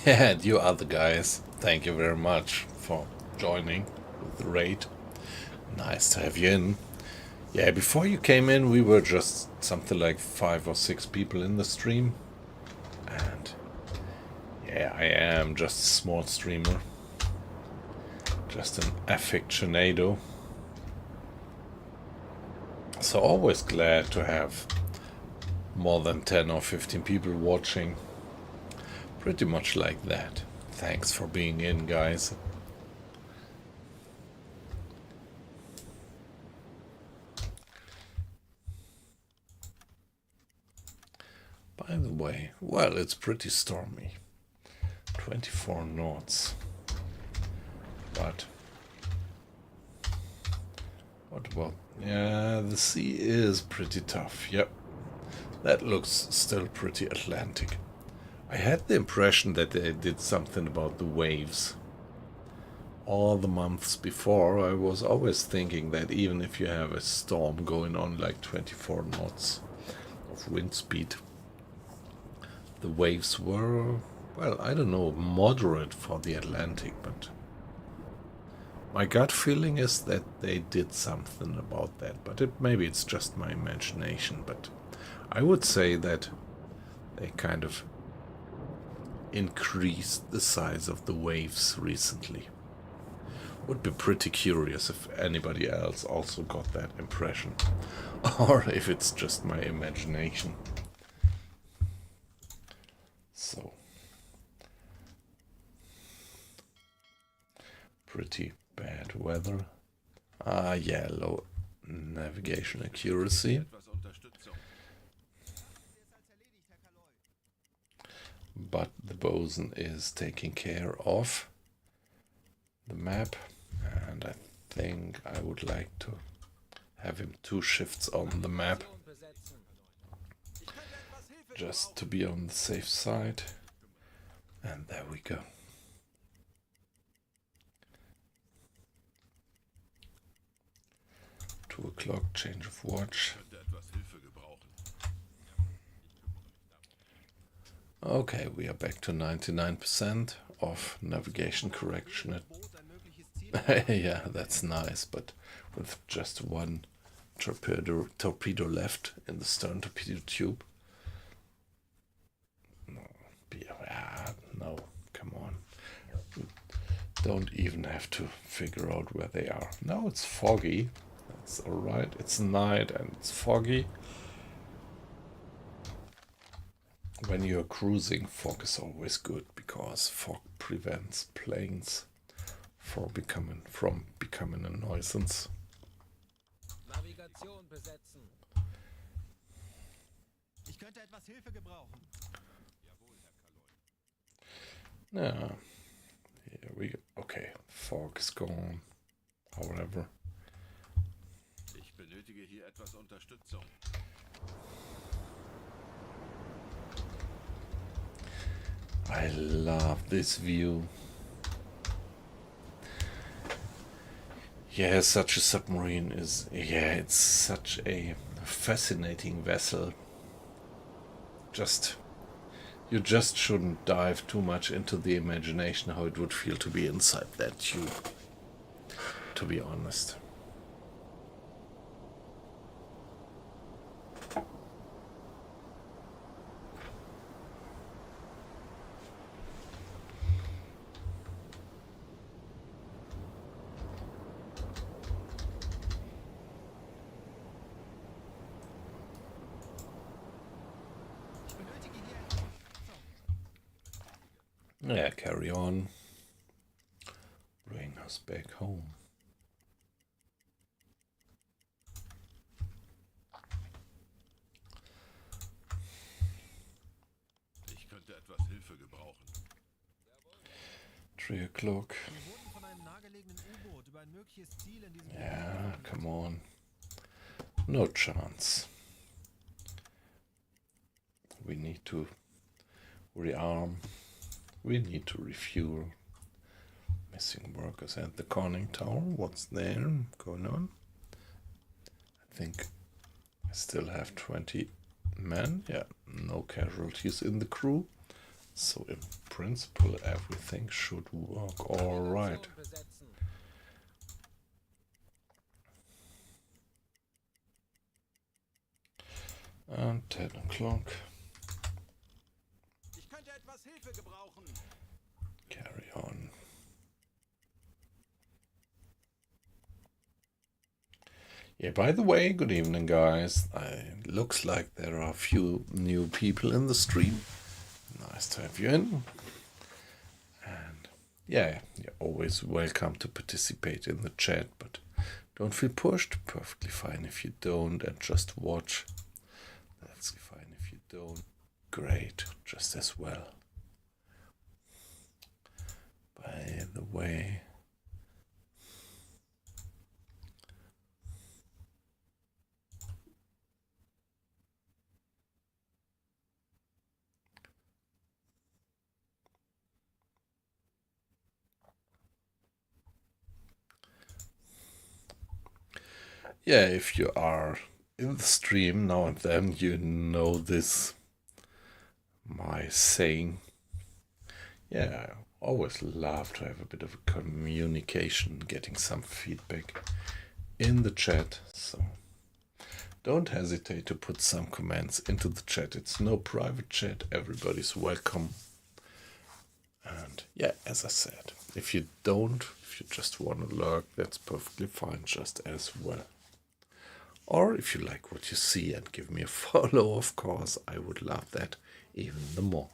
S1: And you other guys, thank you very much for joining with the raid. Nice to have you in. Yeah, before you came in, we were just something like 5 or 6 people in the stream. And yeah, I am just a small streamer. Just an aficionado. So always glad to have more than 10 or 15 people watching. Pretty much like that. Thanks for being in, guys. By the way, well, it's pretty stormy. 24 knots. But what about... Yeah, the sea is pretty tough. Yep. That looks still pretty Atlantic. I had the impression that they did something about the waves. All the months before, I was always thinking that even if you have a storm going on like 24 knots of wind speed, the waves were, well, I don't know, moderate for the Atlantic, but my gut feeling is that they did something about that, but maybe it's just my imagination, but I would say that they kind of increased the size of the waves recently. Would be pretty curious if anybody else also got that impression, or if it's just my imagination. So, pretty bad weather. Yeah, low navigation accuracy. But the bosun is taking care of the map, and I think I would like to have him 2 shifts on the map, just to be on the safe side. And there we go. Two o'clock, change of watch. Okay, we are back to 99% of navigation correction. Yeah, that's nice, but with just 1 torpedo left in the stern torpedo tube. No, come on. Don't even have to figure out where they are. Now it's foggy. That's alright. It's night and it's foggy. When you're cruising, fog is always good because fog prevents planes from becoming a nuisance.
S2: Navigation besetzen.
S3: Ich könnte etwas Hilfe gebrauchen.
S1: Yeah, here we go. Okay, fog is gone. However,
S4: Ich benötige hier etwas Unterstützung.
S1: I love this view. Yeah, such a submarine is... Yeah, it's such a fascinating vessel. You just shouldn't dive too much into the imagination how it would feel to be inside that tube, to be honest. Yeah, carry on. Bring us back home.
S4: Ich könnte etwas Hilfe gebrauchen.
S1: 3 o'clock.
S3: Wir wurden von einem nahegelegenen U-Boot über ein mögliches Ziel in diesem
S1: Yeah, come on. No chance. We need to rearm. We need to refuel. Missing workers at the conning tower. What's there going on? I think I still have 20 men. Yeah, no casualties in the crew. So in principle everything should work all right.
S2: Besetzen.
S1: And 10 o'clock.
S3: Ich könnte etwas Hilfe gebrauchen.
S1: Carry on. Yeah, by the way, good evening, guys. Looks like there are a few new people in the stream. Nice to have you in. And yeah, you're always welcome to participate in the chat, but don't feel pushed. Perfectly fine if you don't, and just watch. That's fine if you don't. Great, just as well. By the way, yeah, if you are in the stream now and then, you know this, my saying. Yeah, I always love to have a bit of a communication, getting some feedback in the chat. So don't hesitate to put some comments into the chat. It's no private chat, everybody's welcome. And yeah, as I said, if you just want to lurk, that's perfectly fine, just as well. Or if you like what you see and give me a follow, of course, I would love that even the more.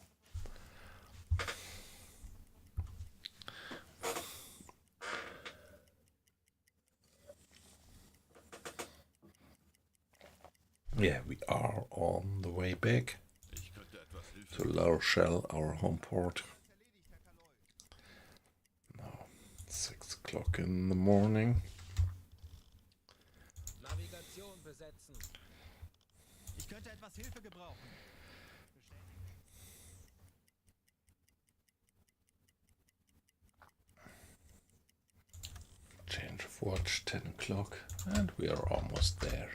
S1: Yeah, we are on the way back
S4: Ich könnte etwas Hilfe
S1: to La Rochelle, our home port. Now, 6 o'clock in the morning.
S2: Navigation besetzen.
S3: Ich könnte etwas Hilfe gebrauchen.
S1: Change of watch, 10 o'clock, and we are almost there.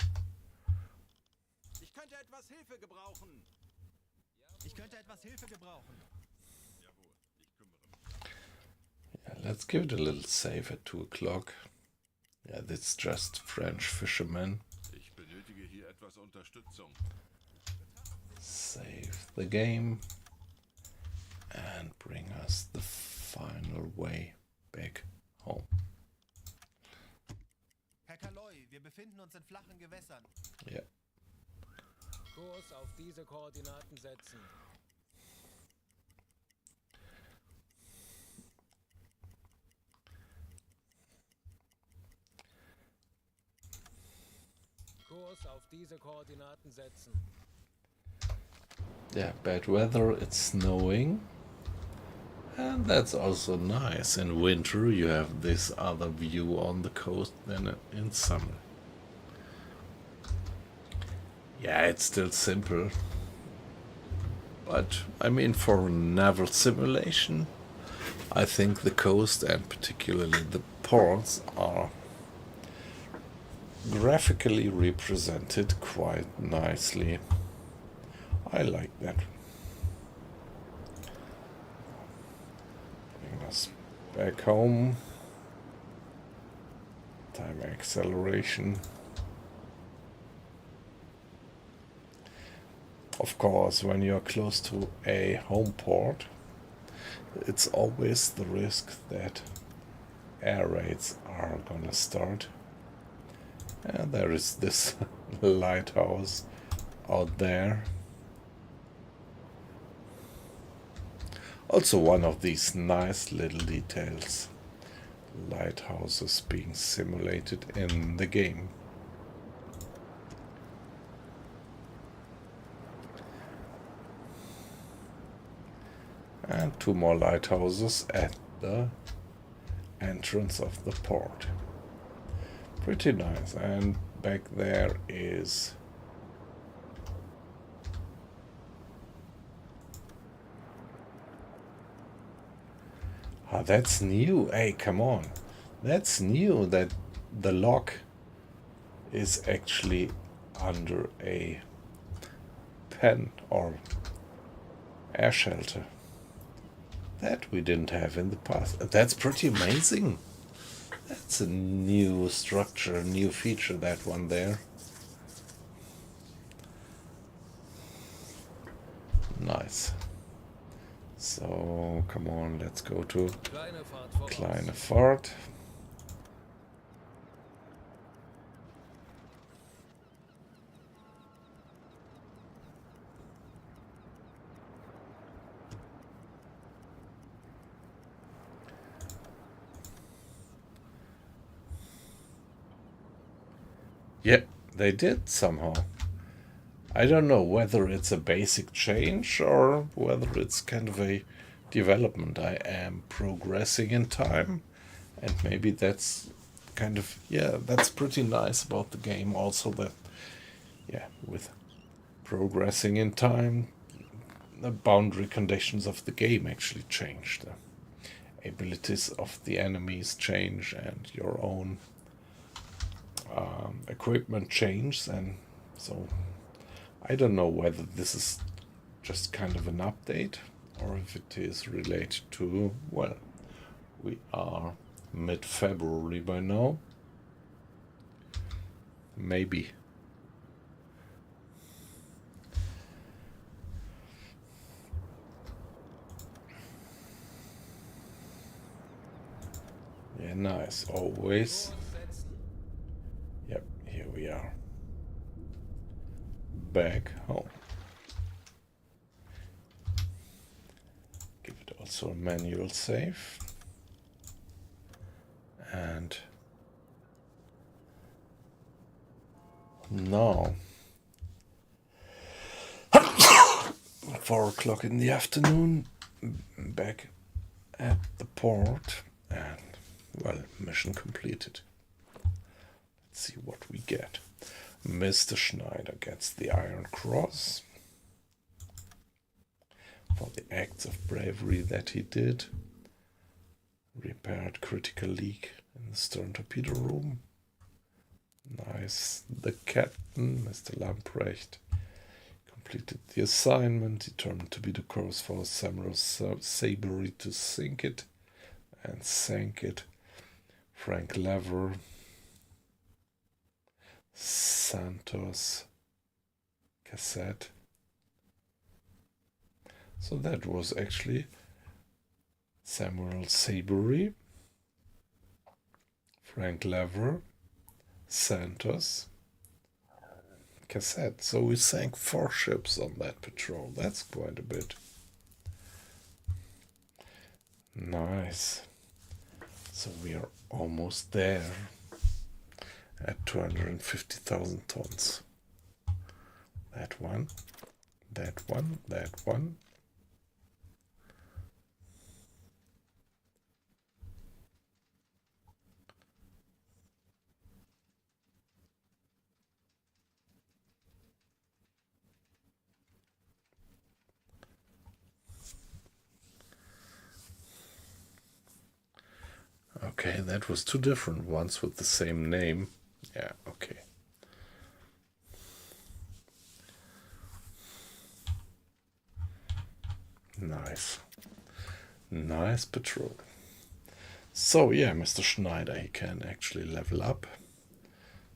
S3: Ich könnte etwas Hilfe gebrauchen. Ich könnte etwas Hilfe gebrauchen.
S4: Jawohl, ich kümmere mich.
S1: Yeah, let's give it a little save at 2 o'clock. Yeah, that's just French fishermen.
S4: Ich benötige hier etwas Unterstützung.
S1: Save the game and bring us the final way back home.
S3: Herr Kaloi, wir befinden uns in flachen Gewässern.
S1: Yeah.
S2: Kurs auf diese Koordinaten setzen. Kurs auf diese Koordinaten setzen.
S1: Yeah, bad weather, it's snowing. And that's also nice. In winter you have this other view on the coast than in summer. Yeah, it's still simple. But, I mean, for naval simulation, I think the coast and particularly the ports are graphically represented quite nicely. I like that. Bring us back home. Time acceleration. Of course, when you're close to a home port, it's always the risk that air raids are gonna start. And there is this lighthouse out there. Also one of these nice little details. Lighthouses being simulated in the game. And 2 more lighthouses at the entrance of the port. Pretty nice. And back there is that's new. Hey, come on. That's new that the lock is actually under a pen or air shelter. That we didn't have in the past. That's pretty amazing. That's a new structure, a new feature, that one there. Nice. So, come on, let's go to
S2: Kleine Fahrt voraus.
S1: Kleine Fahrt. Yeah, they did somehow. I don't know whether it's a basic change or whether it's kind of a development. I am progressing in time, and maybe that's kind of, yeah, that's pretty nice about the game also, that, yeah, with progressing in time, the boundary conditions of the game actually change. The abilities of the enemies change, and your own equipment changes, and so I don't know whether this is just kind of an update or if it is related to, well, we are mid-February by now. Maybe. Yeah, nice. Always.
S2: Kurs setzen.
S1: Yep, here we are. Back home. Give it also a manual save. And now 4 o'clock in the afternoon, back at the port, and well, mission completed. Let's see what we get. Mr. Schneider gets the Iron Cross for the acts of bravery that he did. Repaired critical leak in the stern torpedo room. Nice. The captain, Mr. Lamprecht, completed the assignment, determined to be the course for Samuel Sabery to sink it, and sank it. Frank Lever, Santos, Cassette. So that was actually Samuel Sabery, Frank Lever, Santos, Cassette. So we sank 4 ships on that patrol. That's quite a bit. Nice. So we are almost there at 250,000 tons. That one, that one, that one. Okay, that was 2 different ones with the same name. Yeah, okay. Nice. Nice patrol. So, yeah, Mr. Schneider, he can actually level up.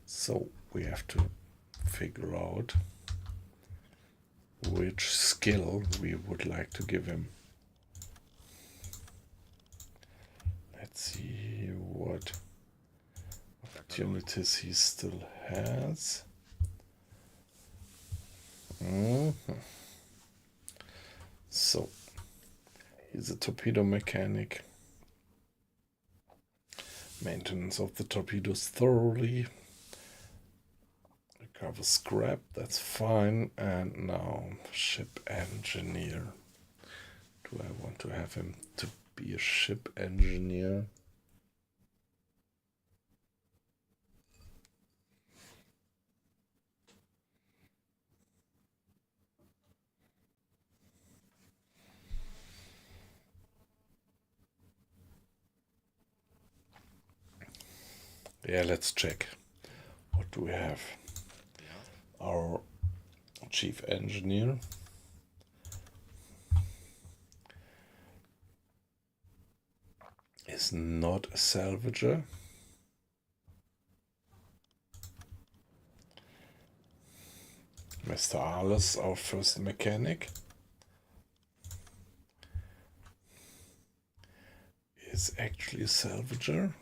S1: So, we have to figure out which skill we would like to give him. Let's see what opportunities he still has. So, He's a torpedo mechanic. Maintenance of the torpedoes thoroughly. Recover scrap, that's fine. And now ship engineer. Do I want to have him to be a ship engineer? Yeah, let's check. What do we have? Our chief engineer. Is not a salvager. Mr. Alice, our first mechanic, is actually a salvager.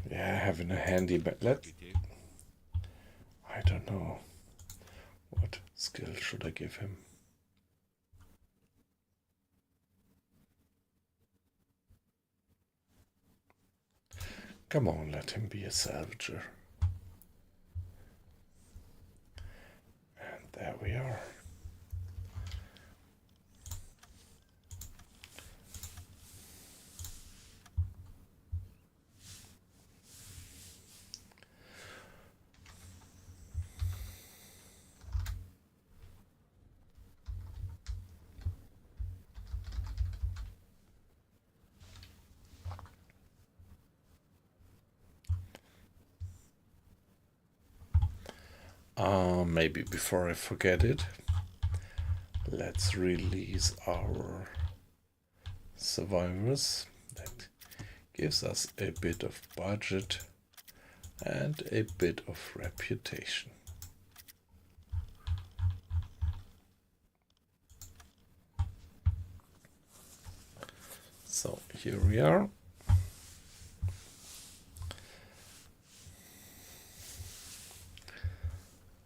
S1: Yeah, having a handy let. I don't know. What skill should I give him? Come on, let him be a salvager. And there we are. Maybe before I forget it, let's release our survivors. That gives us a bit of budget and a bit of reputation. So here we are.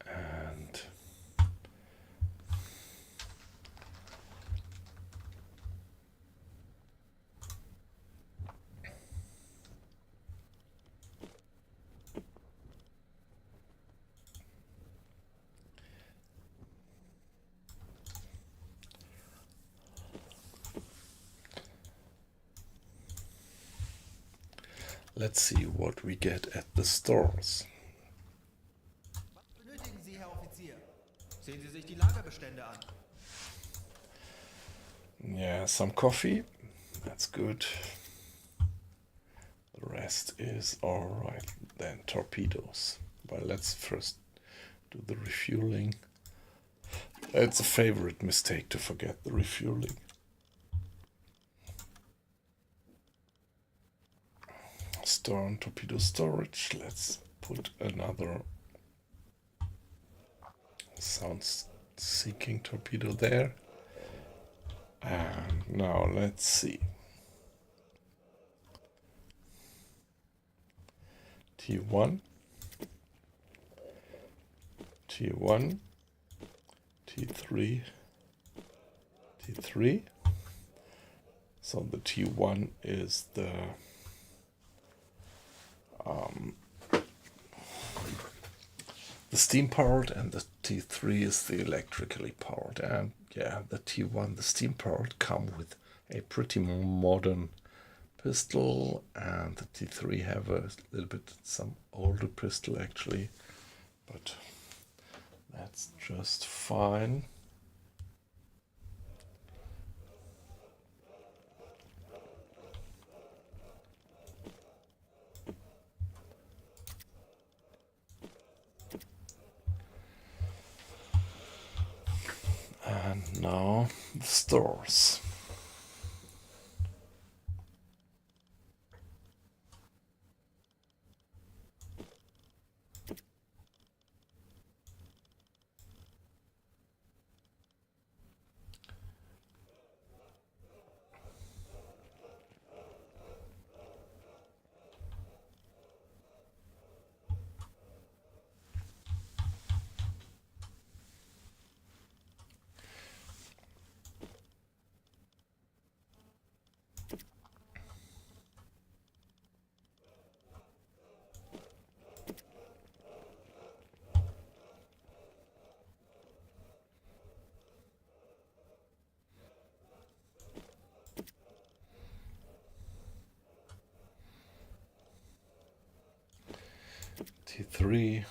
S1: And let's see what we get at the stores.
S3: Was benötigen Sie, Herr Offizier? Sehen Sie sich die Lagerbestände an.
S1: Yeah, some coffee. That's good. The rest is alright. Then torpedoes. But let's first do the refueling. It's a favorite mistake to forget the refueling. Store and torpedo storage. Let's put another sound-seeking torpedo there. And now let's see. T1, T1, T3, T3. So the T1 is the steam powered, and the T3 is the electrically powered. And yeah, the T1, the steam powered, come with a pretty modern pistol, and the T3 have a little bit some older pistol actually, but that's just fine. And now the stores. 3.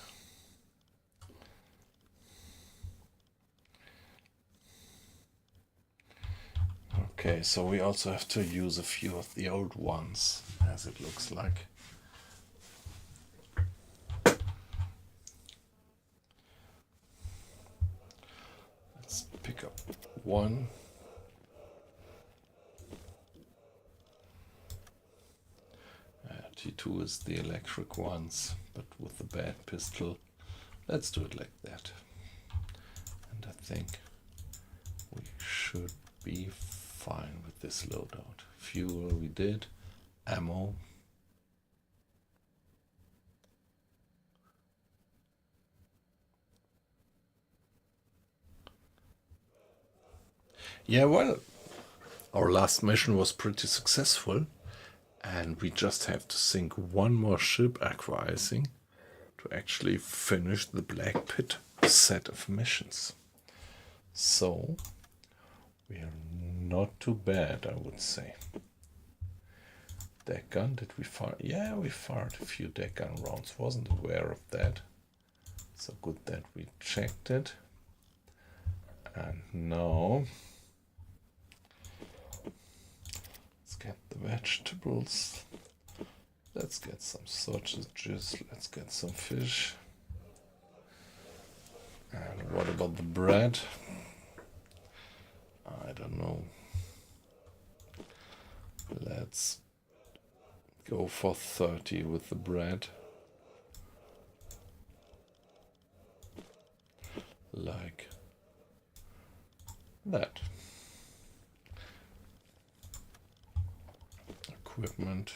S1: Okay, so we also have to use a few of the old ones, as it looks like. Let's pick up one. T2 is the electric ones, but with the bad pistol. Let's do it like that. And I think we should be fine with this loadout. Fuel we did. Ammo. Yeah, well, our last mission was pretty successful. And we just have to sink one more ship acquiescing to actually finish the Black Pit set of missions. So, we are not too bad, I would say. Deck gun, did we fire? Yeah, we fired a few deck gun rounds. Wasn't aware of that. So good that we checked it. And now, let's get the vegetables. Let's get some sausages. Let's get some fish. And what about the bread? I don't know. Let's go for 30 with the bread. Like that. Equipment.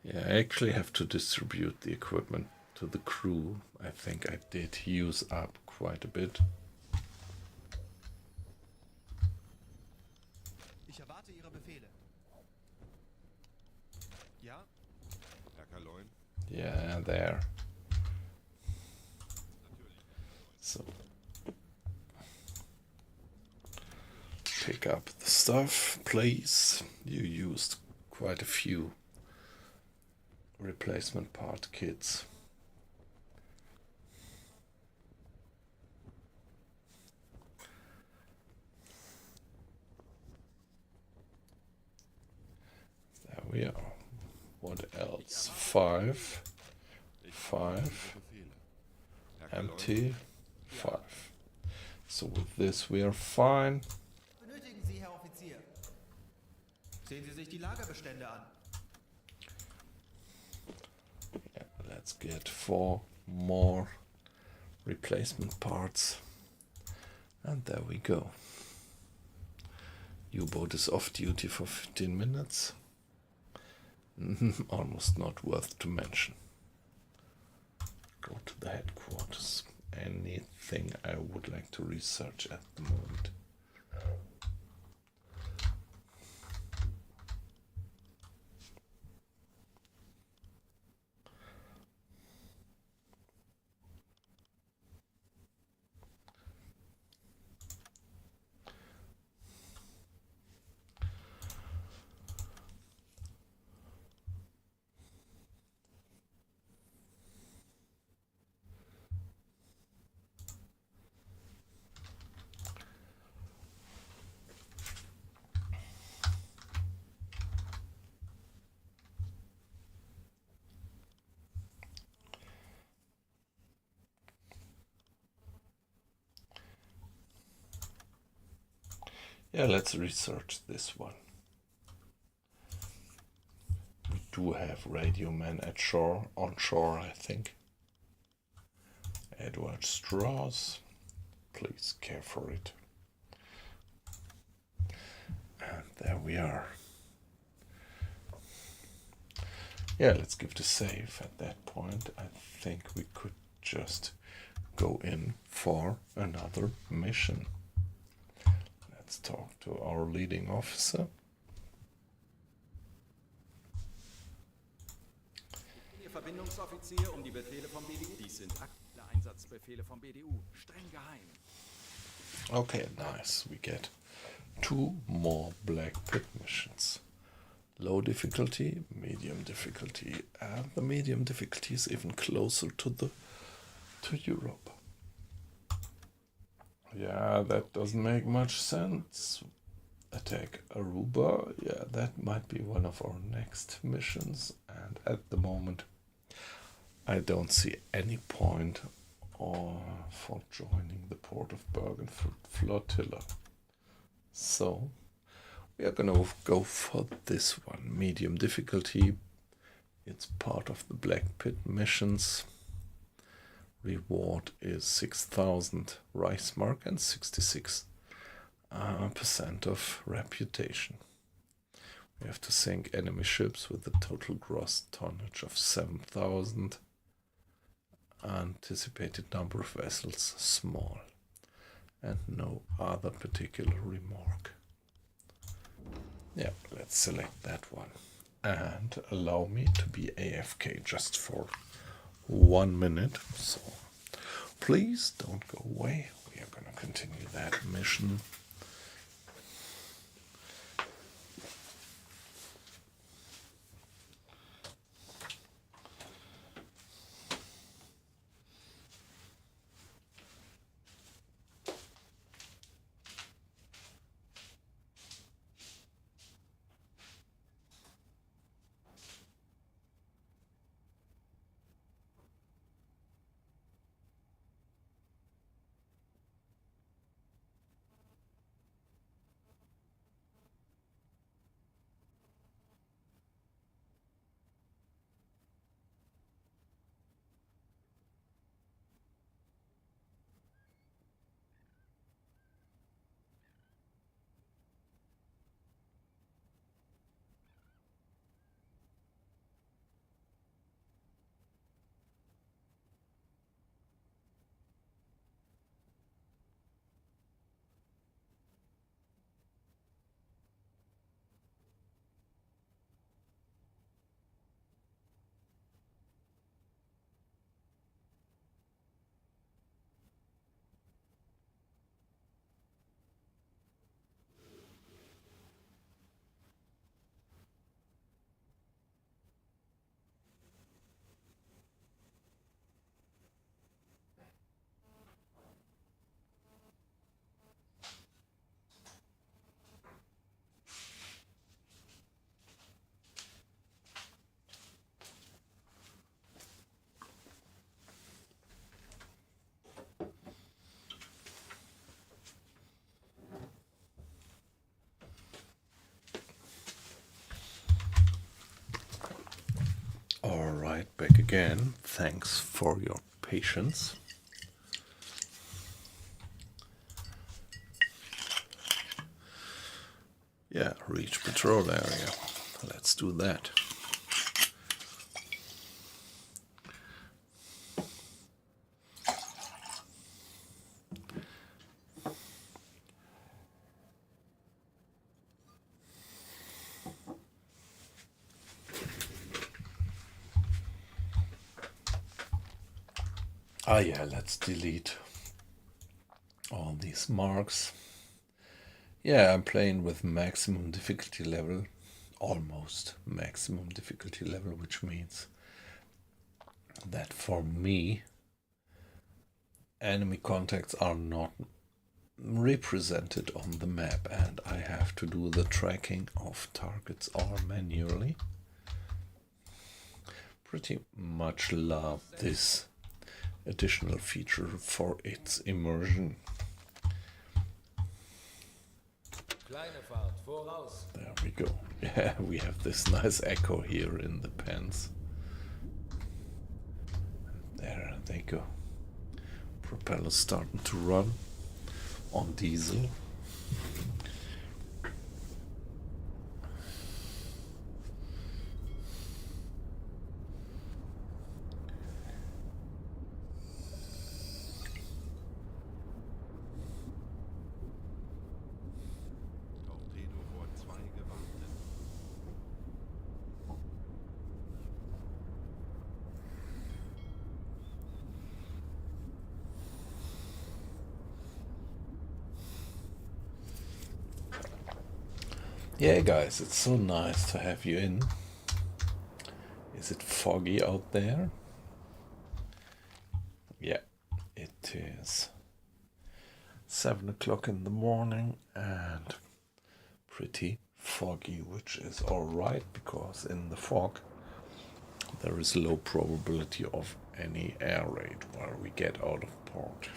S1: Yeah, I actually have to distribute the equipment to the crew. I think I did use up quite a bit.
S3: Ich erwarte Ihre Befehle. Ja?
S4: Herr Kaloin?
S1: Yeah, there. So, pick up the stuff, please. You used quite a few replacement part kits. There we are. What else? 5. 5.
S4: Herr Kaloin?
S1: Empty. 5. So with this we are fine.
S3: Benötigen Sie, Herr Offizier. Sehen Sie sich die Lagerbestände an.
S1: Yeah, let's get 4 more replacement parts. And there we go. U-boat is off duty for 15 minutes. Almost not worth to mention. Go to the headquarters. Anything I would like to research at the moment. Yeah, let's research this one. We do have radio men at shore, on shore, I think. Edward Strauss, please care for it. And there we are. Yeah, let's give the save at that point. I think we could just go in for another mission. Let's talk to our leading officer.
S5: Ihr Verbindungsoffizier die Befehle vom BDU. Dies sind aktuelle Einsatzbefehle vom BDU. Streng geheim.
S1: Okay, nice. We get 2 more Black Pit missions. Low difficulty, medium difficulty, and the medium difficulty is even closer to Europe. Yeah, that doesn't make much sense. Attack Aruba, yeah, that might be one of our next missions, and at the moment I don't see any point for joining the Port of Bergen flotilla. So we are gonna go for this one, medium difficulty. It's part of the Black Pit missions. Reward is 6,000 Reichsmark and 66% of reputation. We have to sink enemy ships with a total gross tonnage of 7,000. Anticipated number of vessels small, and no other particular remark. Yeah, let's select that one and allow me to be AFK just for 1 minute. So please don't go away. We are going to continue that mission. Alright, back again. Thanks for your patience. Yeah, reach patrol area. Let's do that. Ah yeah, let's delete all these marks. Yeah, I'm playing with maximum difficulty level, almost maximum difficulty level, which means that for me, enemy contacts are not represented on the map, and I have to do the tracking of targets all manually. Pretty much love this additional feature for its immersion. There we go. Yeah, we have this nice echo here in the pens. There they go. Propellers starting to run on diesel.
S4: Torpedo vor 2 gewartet.
S1: Yeah, guys, it's so nice to have you in. Is it foggy out there? Yeah, it is 7 o'clock in the morning and pretty foggy, which is alright because in the fog there is low probability of any air raid while we get out of port.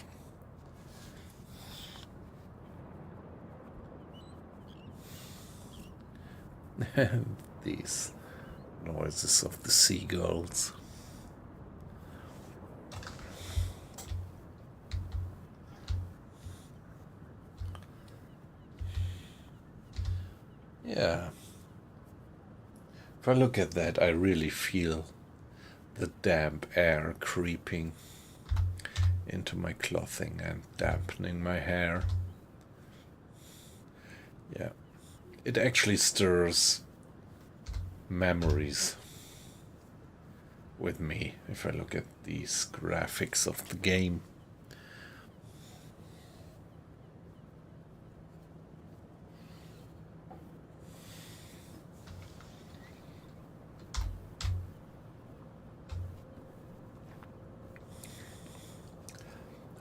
S1: And these noises of the seagulls. Yeah. If I look at that, I really feel the damp air creeping into my clothing and dampening my hair. Yeah. It actually stirs memories with me if I look at these graphics of the game.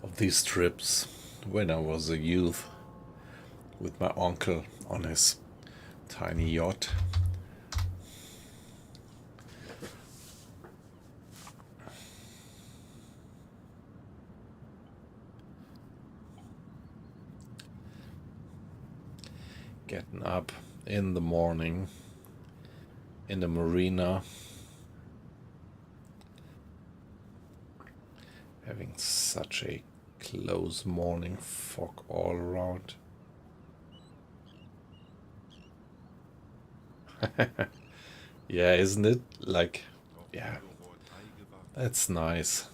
S1: Of these trips when I was a youth with my uncle on his tiny yacht. Getting up in the morning in the marina, having such a close morning fog all around. Yeah, isn't it? Like, yeah,
S4: Torpedo 3 gewartet.
S1: that's nice.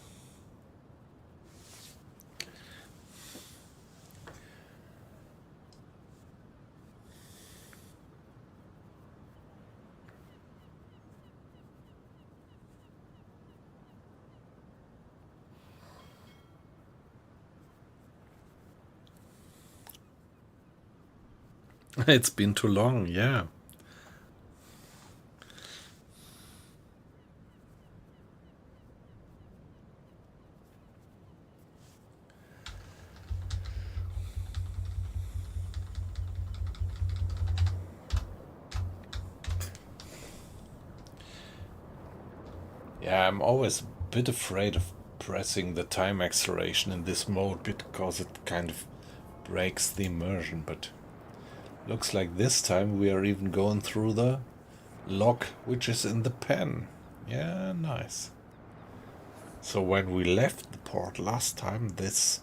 S1: It's been too long, yeah. Yeah, I'm always a bit afraid of pressing the time acceleration in this mode because it kind of breaks the immersion, but looks like this time we are even going through the log which is in the pen. Yeah, nice. So when we left the port last time, this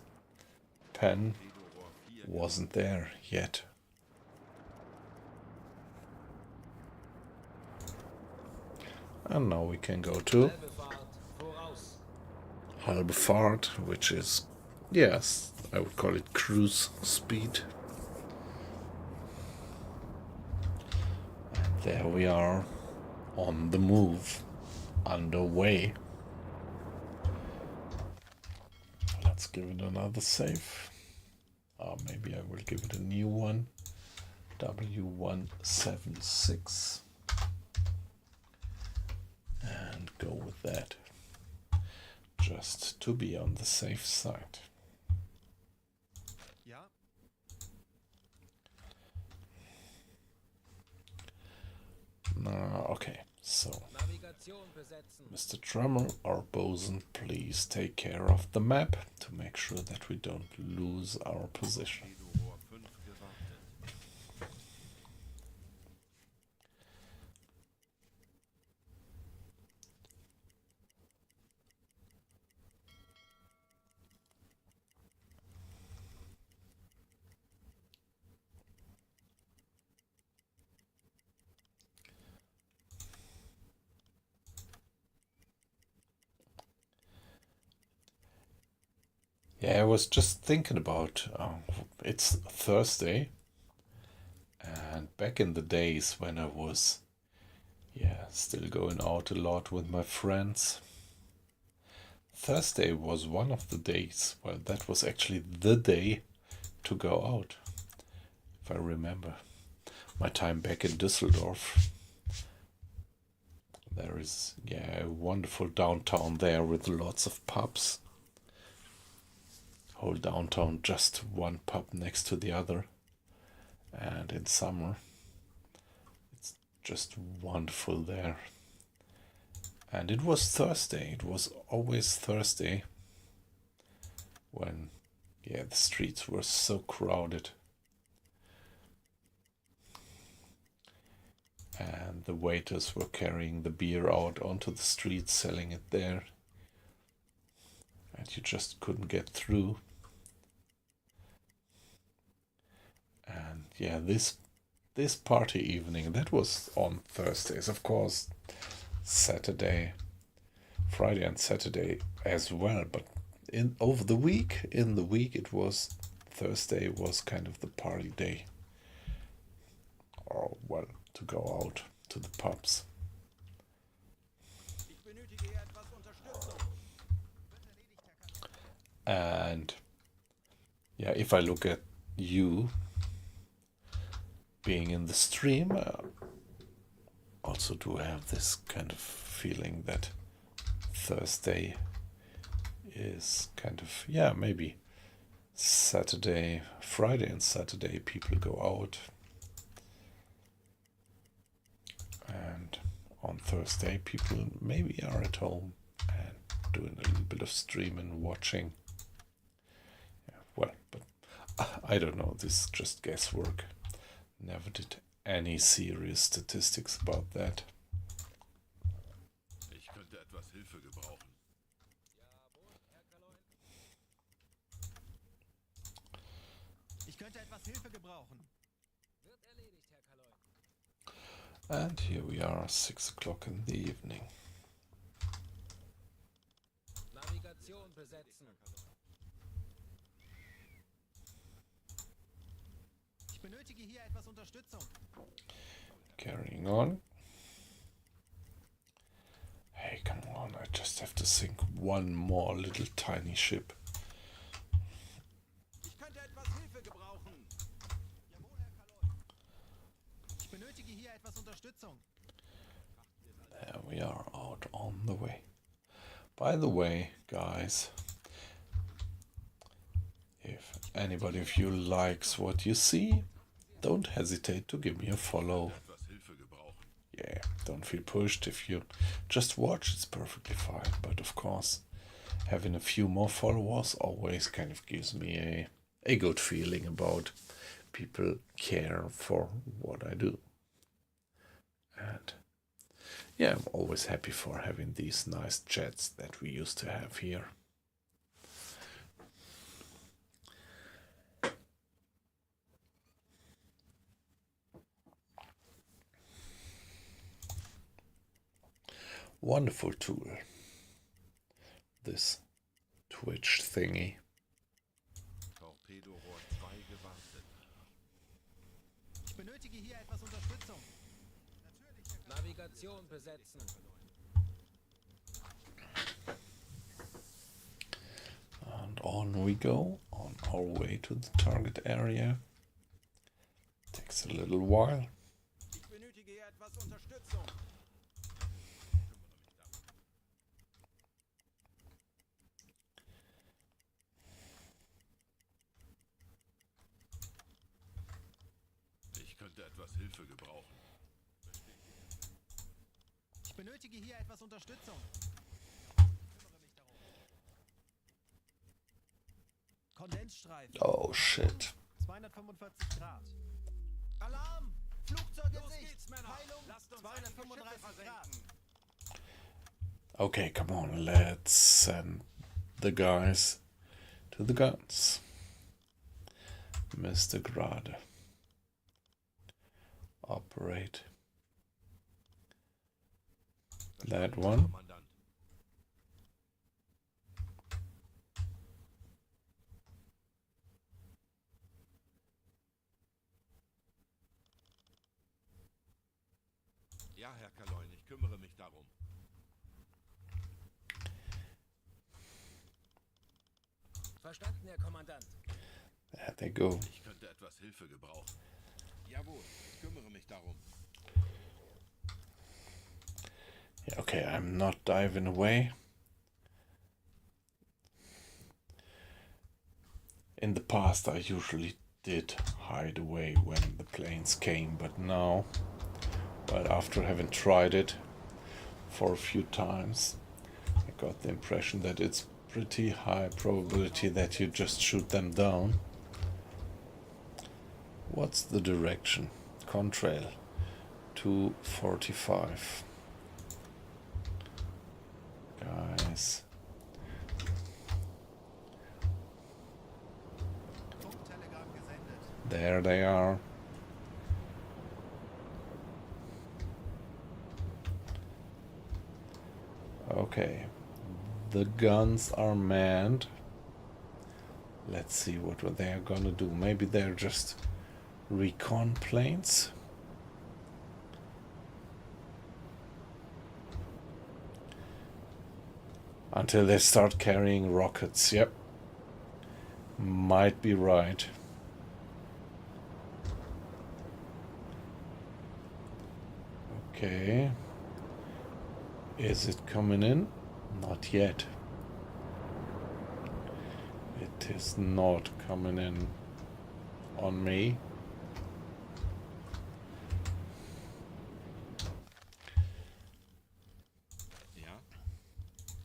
S1: pen
S4: Torpedo 4
S1: wasn't there yet. And now we can go to
S2: Halbefahrt, voraus.
S1: halbe Fahrt, which is, yes, I would call it cruise speed. And there we are, on the move, underway. Let's give it another save. Maybe I will give it a new one. W176. And go with that. Just to be on the safe side.
S3: Ja,
S1: Okay, so
S2: Navigation besetzen.
S1: Mr. Drummer or Bosun, please take care of the map to make sure that we don't lose our position.
S4: Torpedo 5 gewartet.
S1: Yeah, I was just thinking about it's Thursday, and back in the days when I was, still going out a lot with my friends, Thursday was one of the days, well, that was actually the day to go out, if I remember. my time back in Düsseldorf. There is, yeah, a wonderful downtown there with lots of pubs. Whole downtown, just one pub next to the other. And in summer, it's just wonderful there. And it was Thursday. It was always Thursday when, yeah, the streets were so crowded. And the waiters were carrying the beer out onto the street, selling it there. And you just couldn't get through. And yeah, this party evening, that was on Thursdays. Of course, Saturday, Friday and Saturday as well. But in the week it was Thursday was kind of the party day. Or, well, to go out to the pubs.
S3: Ich benötige hier etwas Unterstützung.
S1: And yeah, if I look at you being in the stream, also do have this kind of feeling that Thursday is kind of, yeah, maybe Saturday, Friday and Saturday people go out. And on Thursday people maybe are at home and doing a little bit of streaming, watching. Yeah, well, but I don't know, this is just guesswork. Never did any serious statistics about that.
S4: Ich könnte etwas Hilfe gebrauchen.
S3: Ich könnte etwas Hilfe gebrauchen.
S2: Wird erledigt, Herr Kaloy.
S1: And here we are, 6 o'clock in the evening.
S2: Navigation besetzen.
S3: Ich benötige hier etwas Unterstützung.
S1: Carrying on. Hey, come on, I just have to sink one more little tiny ship.
S3: Ich könnte etwas Hilfe gebrauchen. Jawohl, Herr Kaloy. Ich benötige hier etwas Unterstützung.
S1: There we are, out on the way. By the way, guys, if anybody of you likes what you see, don't hesitate to give me a follow.
S4: Etwas Hilfe gebrauchen.
S1: Yeah, don't feel pushed. If you just watch, it's perfectly fine. But of course, having a few more followers always kind of gives me a good feeling about people care for what I do. And yeah, I'm always happy for having these nice chats that we used to have here. Wonderful tool, this Twitch thingy.
S4: Torpedorohr 2 gewartet.
S3: Ich benötige hier etwas Unterstützung. Natürlich, Herr Kaloy.
S2: Navigation besetzen.
S1: And on we go, on our way to the target area. Takes a little while.
S3: Ich benötige hier etwas Unterstützung.
S4: Ich könnte etwas Hilfe gebrauchen.
S3: Ich benötige hier etwas Unterstützung. Kümmere mich darum. Kondensstreifen.
S1: Oh shit.
S3: 245 Grad. Alarm! Flugzeug in
S2: Los
S3: Sicht!
S2: geht's, Männer.
S3: Peilung
S2: Lasst uns einige Schiffe
S3: 235 Grad.
S2: versenken.
S1: Okay, come on, let's send the guys to the guns. Mr. Grade. Operate that one.
S4: Kommandant. Ja, Herr Kaloy, ich kümmere mich darum.
S2: Verstanden, Herr Kommandant.
S1: There they go.
S4: Ich könnte etwas Hilfe gebrauchen. Jawohl, ich kümmere mich darum.
S1: Yeah, okay, I'm not diving away. In the past, I usually did hide away when the planes came, but now, well, after having tried it for a few times, I got the impression that it's pretty high probability that you just shoot them down. What's the direction? Contrail 245. Guys.
S3: Funktelegramm gesendet.
S1: There they are. Okay. The guns are manned. Let's see what they are gonna do. Maybe they're just recon planes. Until they start carrying rockets. Yep. Might be right. Okay. Is it coming in? Not yet. It is not coming in on me.
S4: Ja?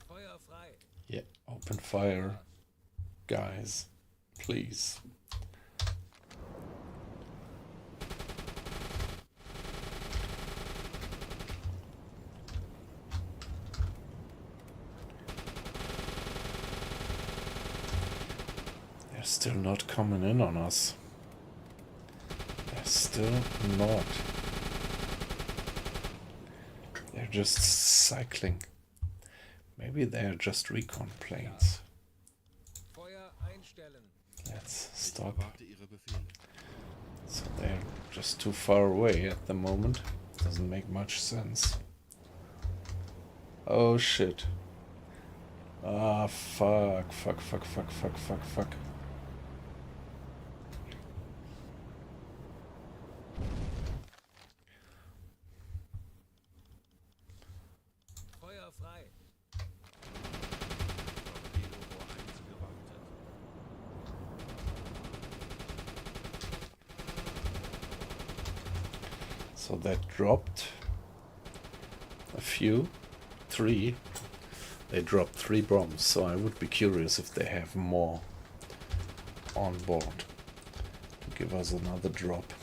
S2: Feuer frei.
S1: Yeah, open fire. Guys, please. They're still not coming in on us. They're still not. They're just cycling. Maybe they're just recon planes.
S2: Feuer einstellen.
S1: Let's
S4: Ich
S1: stop.
S4: erwarte Ihre Befehle.
S1: So they're just too far away at the moment. Doesn't make much sense. Oh shit. Ah, fuck.
S2: Feuer frei.
S4: Torpedorohr 1 gewartet.
S1: So that dropped a few. 3. They dropped 3 bombs, so I would be curious if they have more on board to give us another drop.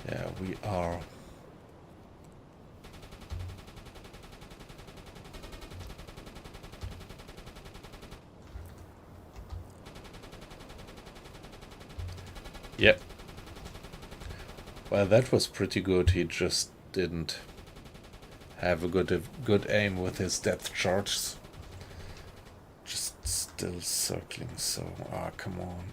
S1: Yeah, we are. Yep. Well, that was pretty good. He just didn't have a good aim with his depth charges. Just still circling, so come on.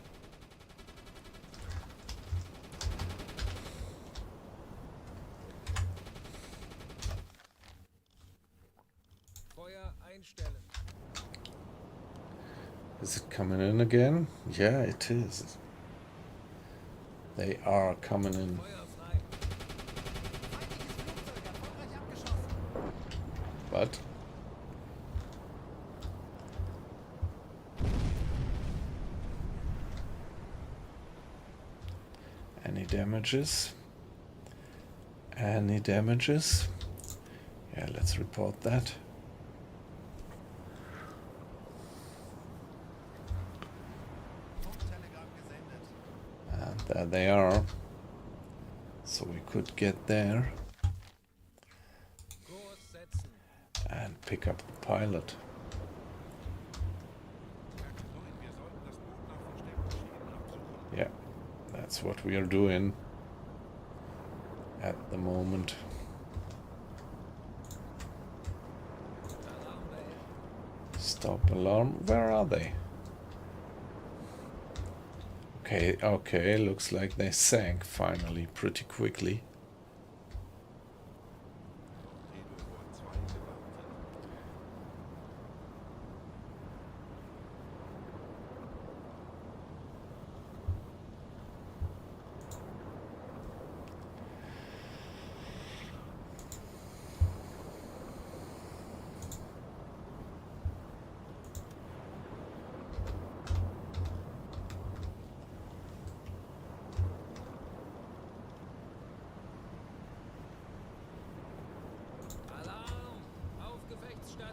S2: Feuer einstellen.
S1: Is it coming in again? Yeah, it is. They are coming in.
S2: Feuer frei.
S3: Feindliches Flugzeug erfolgreich abgeschossen.
S1: But any damages? Any damages? Yeah, let's report that.
S3: Funktelegramm gesendet.
S1: And there they are. So we could get there
S2: Kurs setzen.
S1: and pick up the pilot.
S4: Herr Kaloin, wir sollten das Boot nach versteckten Schäden absuchen.
S1: Yeah, that's what we are doing at the moment.
S2: Alarm beendet.
S1: Stop alarm. Where are they? Okay, looks like they sank finally pretty quickly.
S4: Torpedorohr 2 gewartet.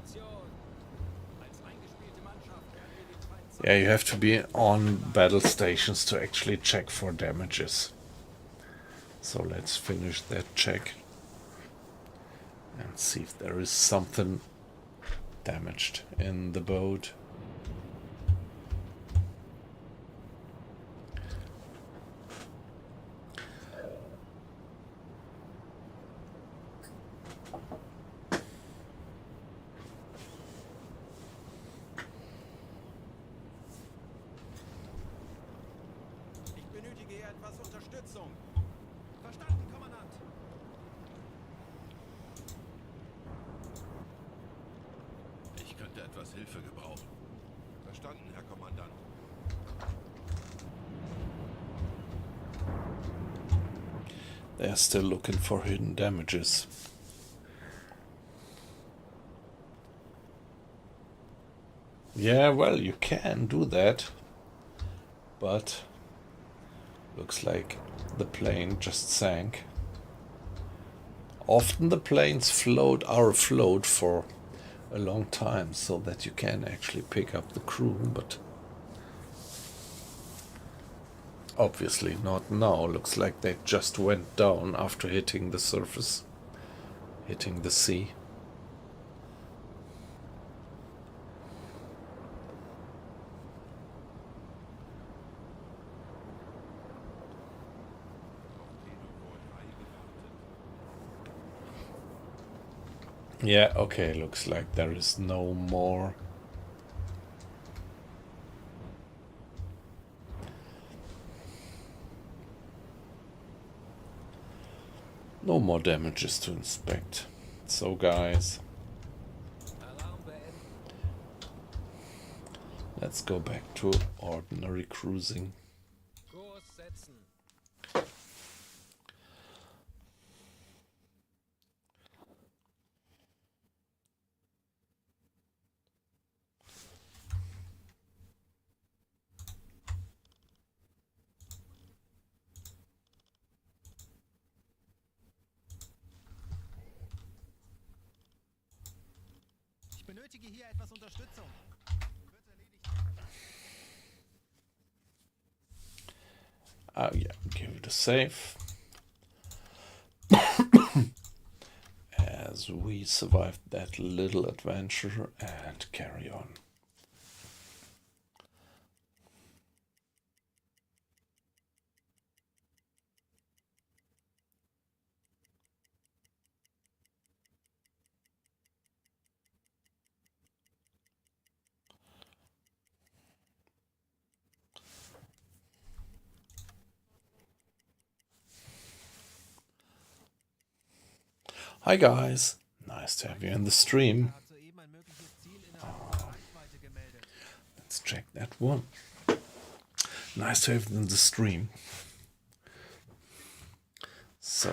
S2: Formation.
S3: Als eingespielte Mannschaft werden wir den Feind
S1: Yeah, you have to be on battle stations to actually check for damages. So let's finish that check and see if there is something damaged in the boat.
S3: Ich benötige hier etwas Unterstützung. Verstanden, Kommandant.
S4: Ich könnte etwas Hilfe gebrauchen. Verstanden, Herr Kommandant.
S1: They're still looking for hidden damages. Yeah, well, you can do that, but looks like the plane just sank. Often the planes are afloat for a long time so that you can actually pick up the crew, but obviously not now. Looks like they just went down after hitting the surface, hitting the sea. Yeah, okay, looks like there is no more. No more damages to inspect. So guys,
S2: Alarm beenden.
S1: let's go back to ordinary cruising.
S2: Kurs setzen.
S3: Ich benötige hier etwas Unterstützung. Wird erledigt.
S1: Yeah, give it a save. As we survived that little adventure and carry on. Hi guys, nice to have you in the stream.
S3: Hat soeben ein mögliches Ziel innerhalb unserer Reichweite gemeldet.
S1: Let's check that one. Nice to have you in the stream. So,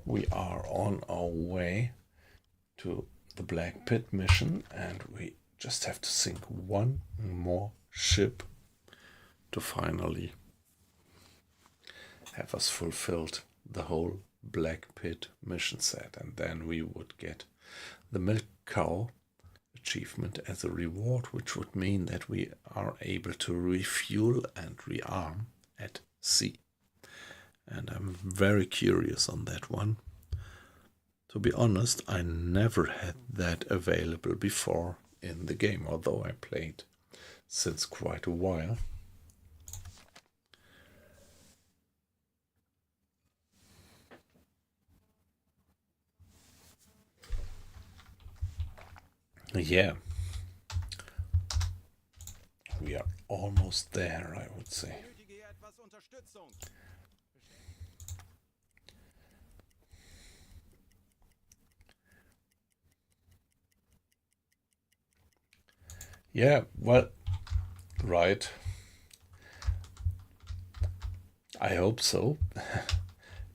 S1: we are on our way to the Black Pit mission, and we just have to sink one more ship to finally have us fulfilled the whole Black Pit mission set, and then we would get the Milk Cow achievement as a reward, which would mean that we are able to refuel and rearm at sea. And I'm very curious on that one. To be honest, I never had that available before in the game, although I played since quite a while. Yeah, we are almost there, I would say.
S3: Ich benötige hier etwas Unterstützung.
S1: Yeah, well, right. I hope so.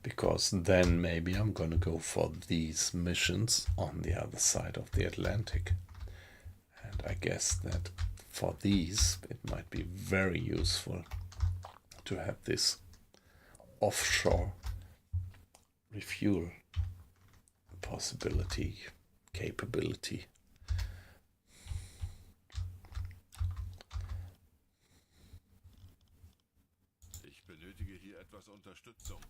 S1: Because then maybe I'm gonna go for these missions on the other side of the Atlantic. And I guess that for these it might be very useful to have this offshore refuel capability.
S4: benötige hier etwas Unterstützung.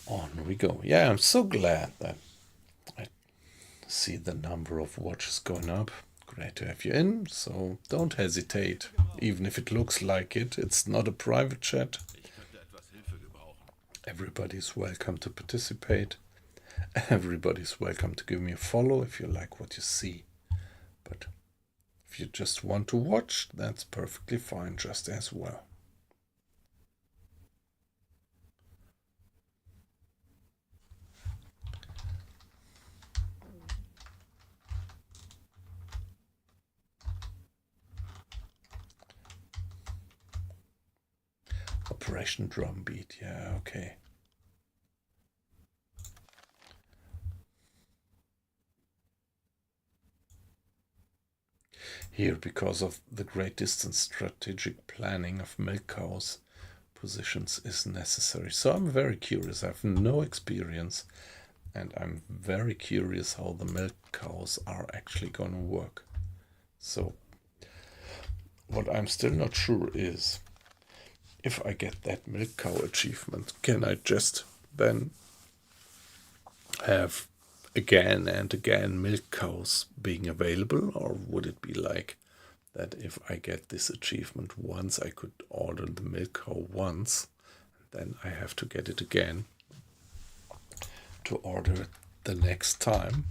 S1: On we go. Yeah, I'm so glad that I see the number of watches going up. Great to have you in, so don't hesitate. Even if it looks like it, it's not a private chat.
S4: Ich könnte etwas Hilfe gebrauchen.
S1: Everybody's welcome to participate. Everybody's welcome to give me a follow if you like what you see. But if you just want to watch, that's perfectly fine just as well. Operation Drumbeat, yeah, okay. Here, because of the great distance, strategic planning of milk cows positions is necessary. So I'm very curious. I have no experience, and I'm very curious how the milk cows are actually going to work. So what I'm still not sure is, if I get that milk cow achievement, can I just then have again and again milk cows being available, or would it be like that if I get this achievement once, I could order the milk cow once, then I have to get it again to order it the next time?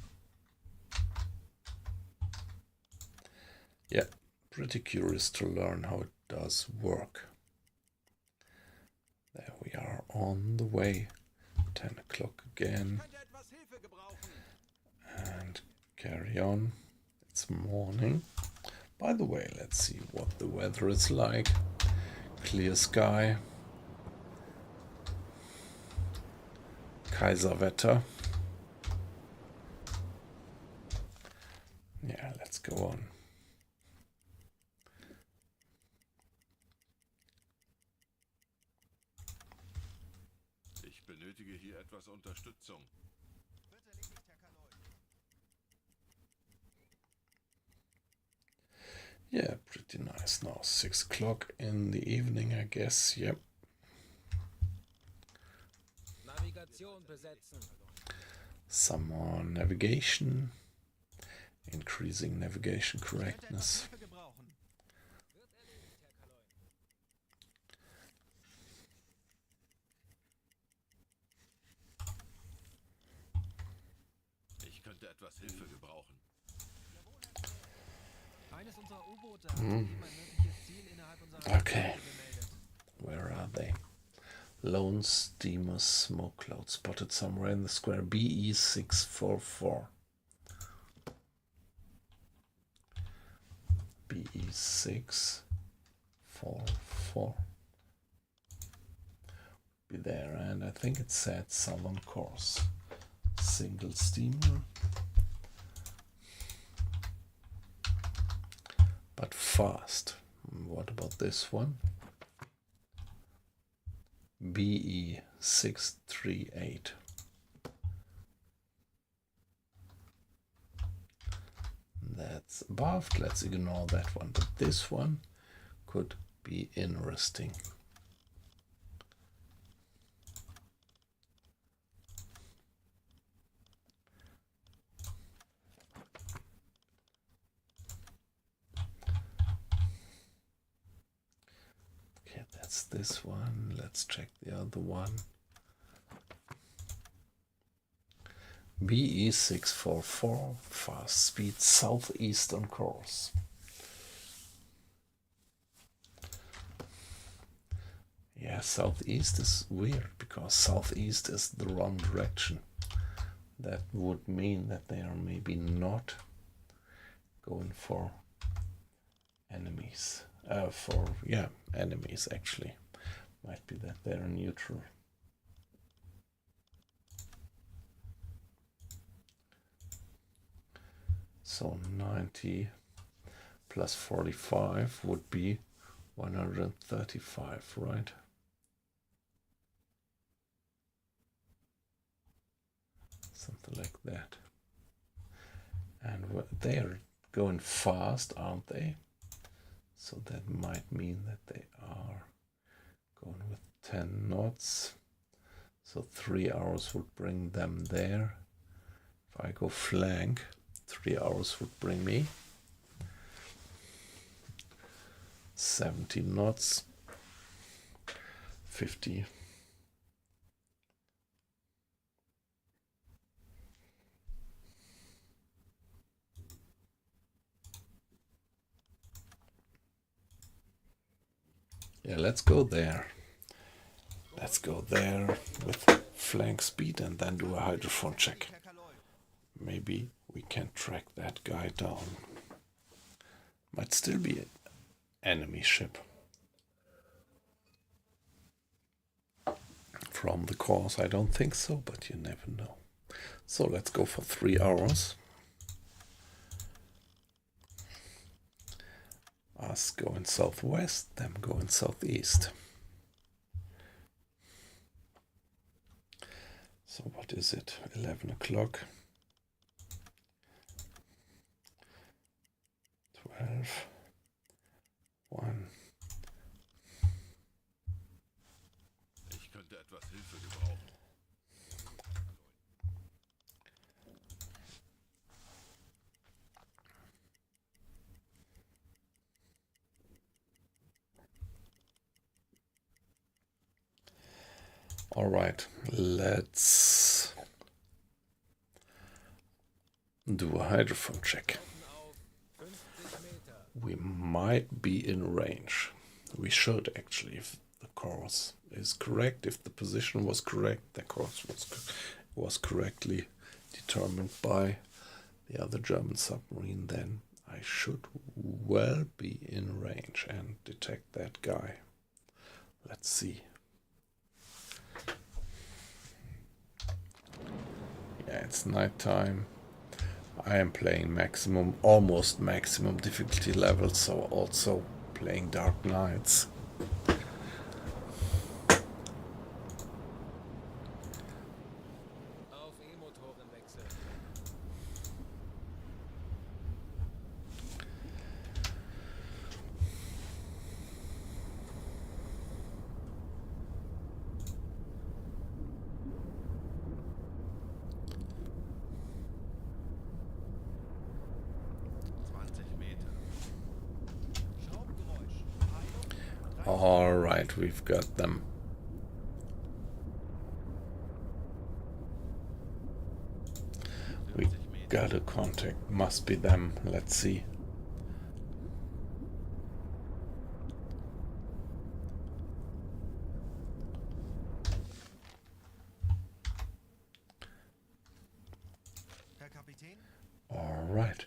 S1: Yeah, pretty curious to learn how it does work. There we are on the way. 10 o'clock again. And carry on. It's morning. By the way, let's see what the weather is like. Clear sky. Kaiserwetter. Yeah, let's go on.
S4: Ich benötige hier etwas Unterstützung.
S1: Yeah, pretty nice now. 6 o'clock in the evening, I guess. Yep.
S2: Navigation besetzen.
S1: Some more navigation. Increasing navigation correctness.
S4: Ich könnte etwas Hilfe gebrauchen.
S3: Eines unserer U-Boote hat ein mögliches Ziel innerhalb unserer
S1: Okay.
S3: Reichweite gemeldet.
S1: Where are they? Lone steamer smoke cloud spotted somewhere in the square. BE644. BE644. Be there, and I think it said southern course. Single steamer. But fast. What about this one? BE638. That's above. Let's ignore that one. But this one could be interesting. Okay, that's this one. Let's check the other one. BE644, fast speed, southeastern course. Yeah, southeast is weird because southeast is the wrong direction. That would mean that they are maybe not going for enemies. Enemies actually. Might be that they're neutral. So 90 plus 45 would be 135, right? Something like that. And they are going fast, aren't they? So that might mean that they are going with 10 knots. So 3 hours would bring them there. If I go flank, 3 hours would bring me 70 knots, 50. Yeah, let's go there. Let's go there with flank speed and then do a hydrophone check. Maybe we can track that guy down. Might still be an enemy ship. From the course, I don't think so, but you never know. So let's go for 3 hours. Us going southwest, them going southeast. So what is it? 11 o'clock. 12. 1.
S4: Ich könnte etwas Hilfe gebrauchen.
S1: All right, let's do a hydrophone check. We might be in range. We should actually, if the course is correct, if the position was correct, the course was correctly determined by the other German submarine, then I should well be in range and detect that guy. Let's see. Yeah, it's nighttime. I am playing maximum, almost maximum difficulty level, so also playing Dark Knights.
S2: Auf E-Motoren wechseln.
S1: All right, we've got them. We got a contact. Must be them. Let's see.
S3: Herr Kapitän?
S1: All right.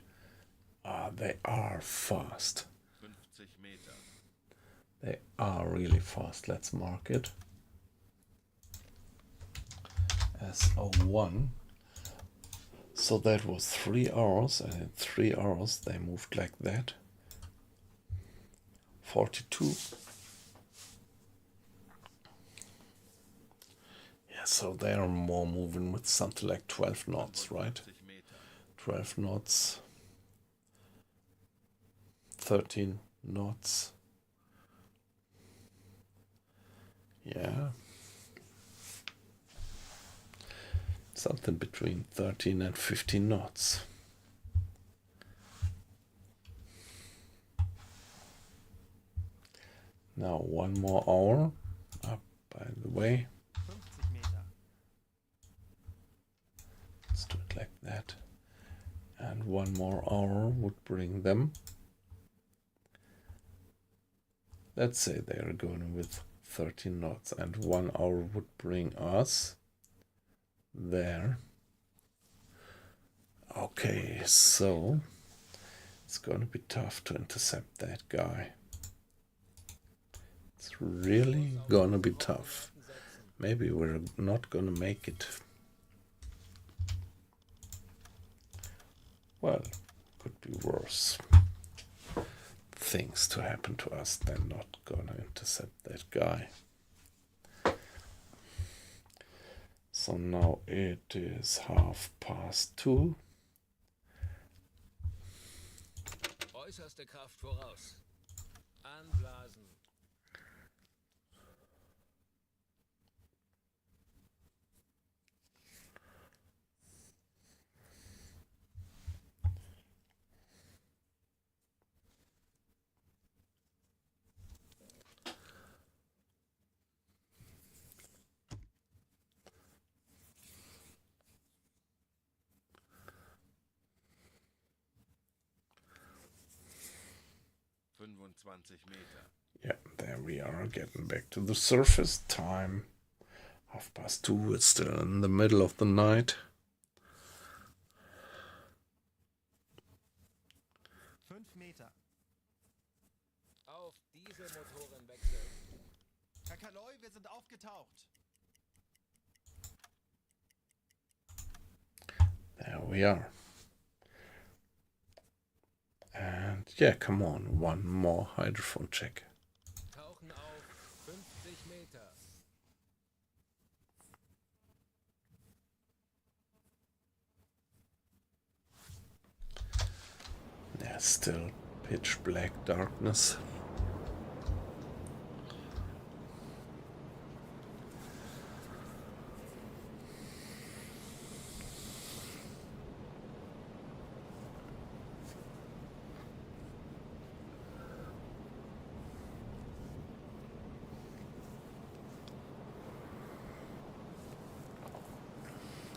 S1: They are fast.
S4: 50 Meter.
S1: They are really fast. Let's mark it as 01. So that was 3 hours, and in 3 hours they moved like that. 42. Yeah, so they are more moving with something like 12 knots, right? 12 knots, 13 knots. Yeah. Something between 13 and 15 knots. Now 1 more hour up, by the way.
S3: 50 Meter.
S1: Let's do it like that. And 1 more hour would bring them. Let's say they are going with 13 knots, and 1 hour would bring us there. Okay, so it's going to be tough to intercept that guy. It's really going to be tough. Maybe we're not going to make it. Well, could be worse things to happen to us than not going to intercept that guy. So now it is 2:30.
S2: Äußerste Kraft voraus. Anblasen.
S4: Meter.
S1: Yeah, there we are, getting back to the surface. Time 2:30. It's still in the middle of the night.
S3: 5 Meter.
S2: Auf Dieselmotoren wechseln.
S3: Herr Kaloi, wir sind aufgetaucht.
S1: There we are. And yeah, come on, one more hydrophone check.
S2: Tauchen auf 50 Meter.
S1: Yeah, still pitch black darkness.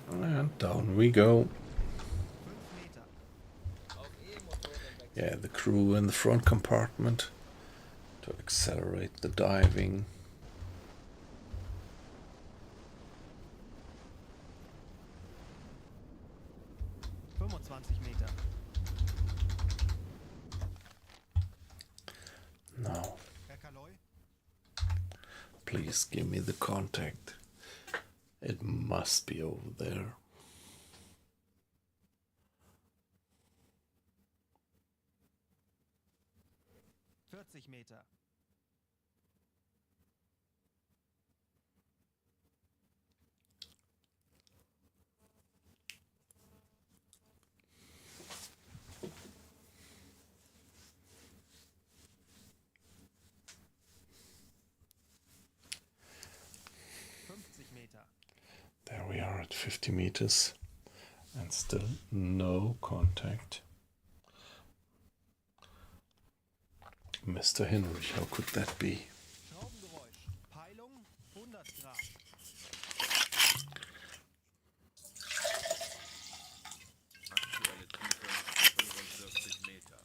S1: And down we go.
S3: 5 Meter.
S2: Auf E-Motoren wechseln.
S1: Yeah, the crew in the front compartment to accelerate the diving.
S3: Meter.
S1: Now,
S3: Herr Kaloi,
S1: please give me the contact. It must be over there.
S3: Meter. Meter.
S1: There we are at 50 meters and still no contact. Mr. Henry, how could that be?
S3: Schraubengeräusch. Peilung 100 Grad.
S4: Aktuelle Tiefe 45 Meter.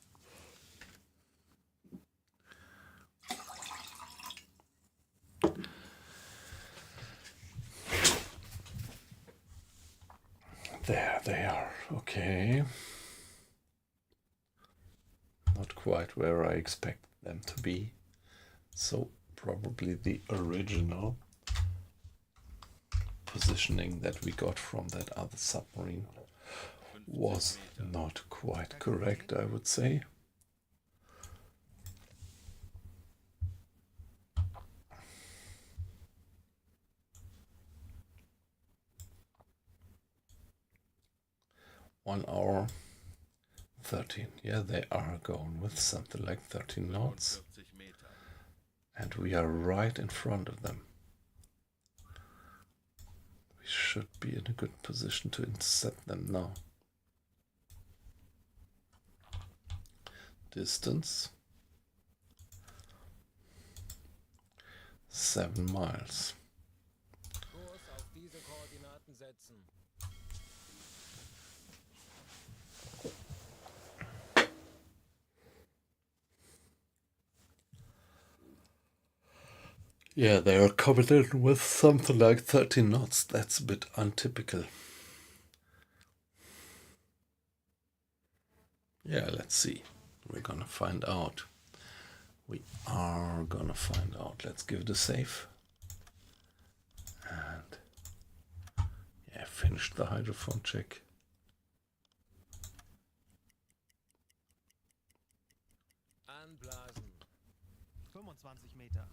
S1: There they are. Okay. Not quite where I expect them to be. So probably the original positioning that we got from that other submarine was not quite correct, I would say. One hour 13. Yeah, they are going with something like 13 knots.
S4: 45 Meter.
S1: And we are right in front of them. We should be in a good position to intercept them now. Distance 7 miles.
S2: Kurs auf diese Koordinaten setzen.
S1: Yeah, they are coming in with something like 13 knots. That's a bit untypical. Yeah, let's see. We're gonna find out. We are gonna find out. Let's give it a save. And yeah, finish the hydrophone check.
S2: Anblasen.
S3: 25 Meter.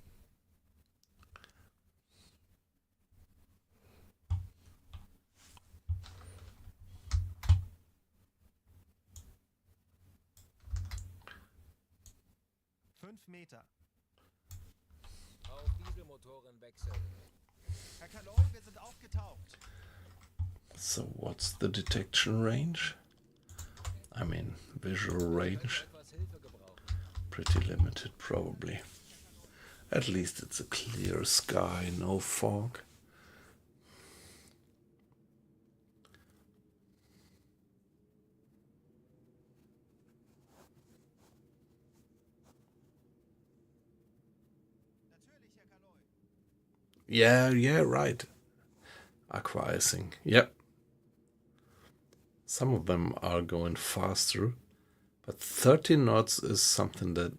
S3: 5 Meter.
S2: Auf Dieselmotoren wechseln.
S3: Herr Kaloi, wir sind aufgetaucht.
S1: So what's the detection range? I mean, visual range.
S2: Etwas Hilfe gebrauchen.
S1: Pretty limited, probably. At least it's a clear sky, no fog.
S3: Natürlich, Herr Kaloi.
S1: Yeah, right. Acquiescing. Yep. Some of them are going faster, but 30 knots is something that,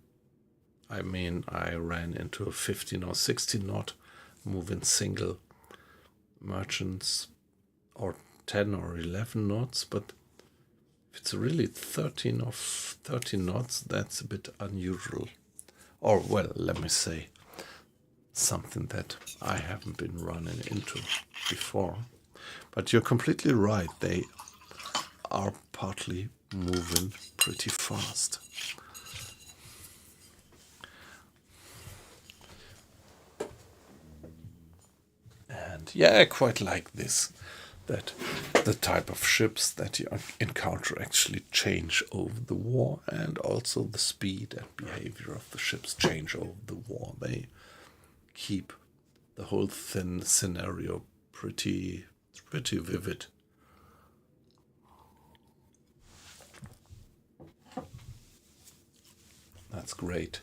S1: I mean, I ran into a 15 or 16 knot moving single merchants, or 10 or 11 knots, but if it's really 13 or 13 knots, that's a bit unusual. Or, well, let me say, something that I haven't been running into before. But you're completely right, they are partly moving pretty fast. And yeah, I quite like this, that the type of ships that you encounter actually change over the war, and also the speed and behavior of the ships change over the war. They keep the whole thin scenario pretty vivid. That's great.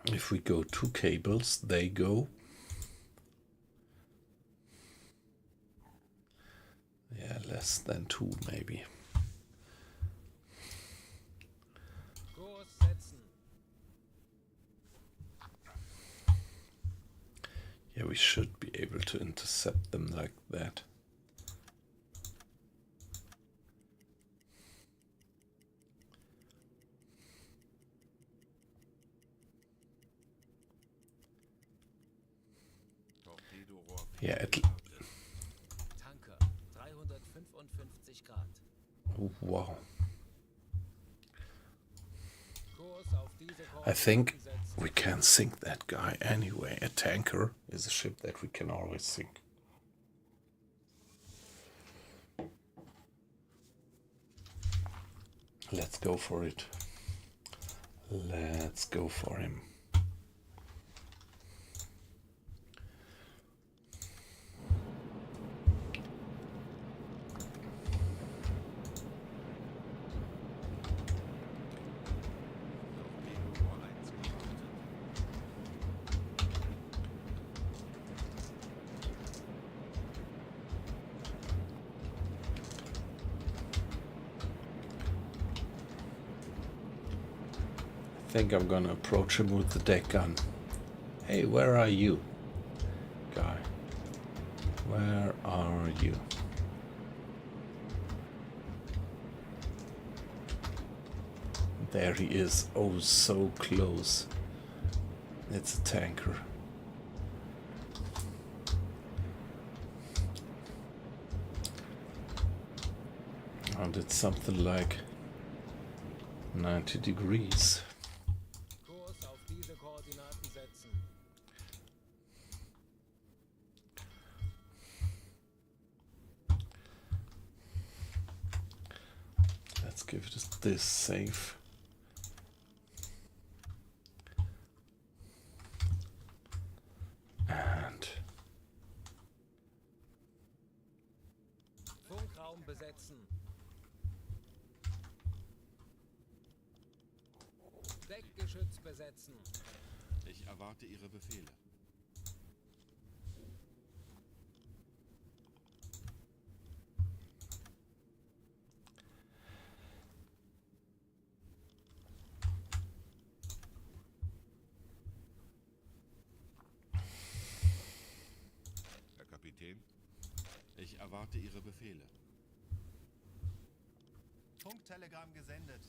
S1: If we go 2 cables, they go. Yeah, less than 2 maybe.
S2: Kurs setzen.
S1: Yeah, we should be able to intercept them like that. Yeah,
S2: Tanker. 355 Grad.
S1: oh, wow.
S2: Kurs auf diese
S1: I think
S2: Koordinaten setzen.
S1: we can sink that guy anyway. A tanker is a ship that we can always sink. Let's go for it. Let's go for him. I think I'm gonna approach him with the deck gun. Hey, where are you, guy? Where are you? There he is. Oh, so close. It's a tanker. And it's something like 90 degrees.
S2: Kurs auf diese Koordinaten setzen.
S1: Let's give it this save. And
S2: Funkraum besetzen. Deckgeschütz besetzen.
S4: Ich erwarte Ihre Befehle. Herr Kapitän, ich erwarte Ihre Befehle.
S3: Funktelegramm gesendet.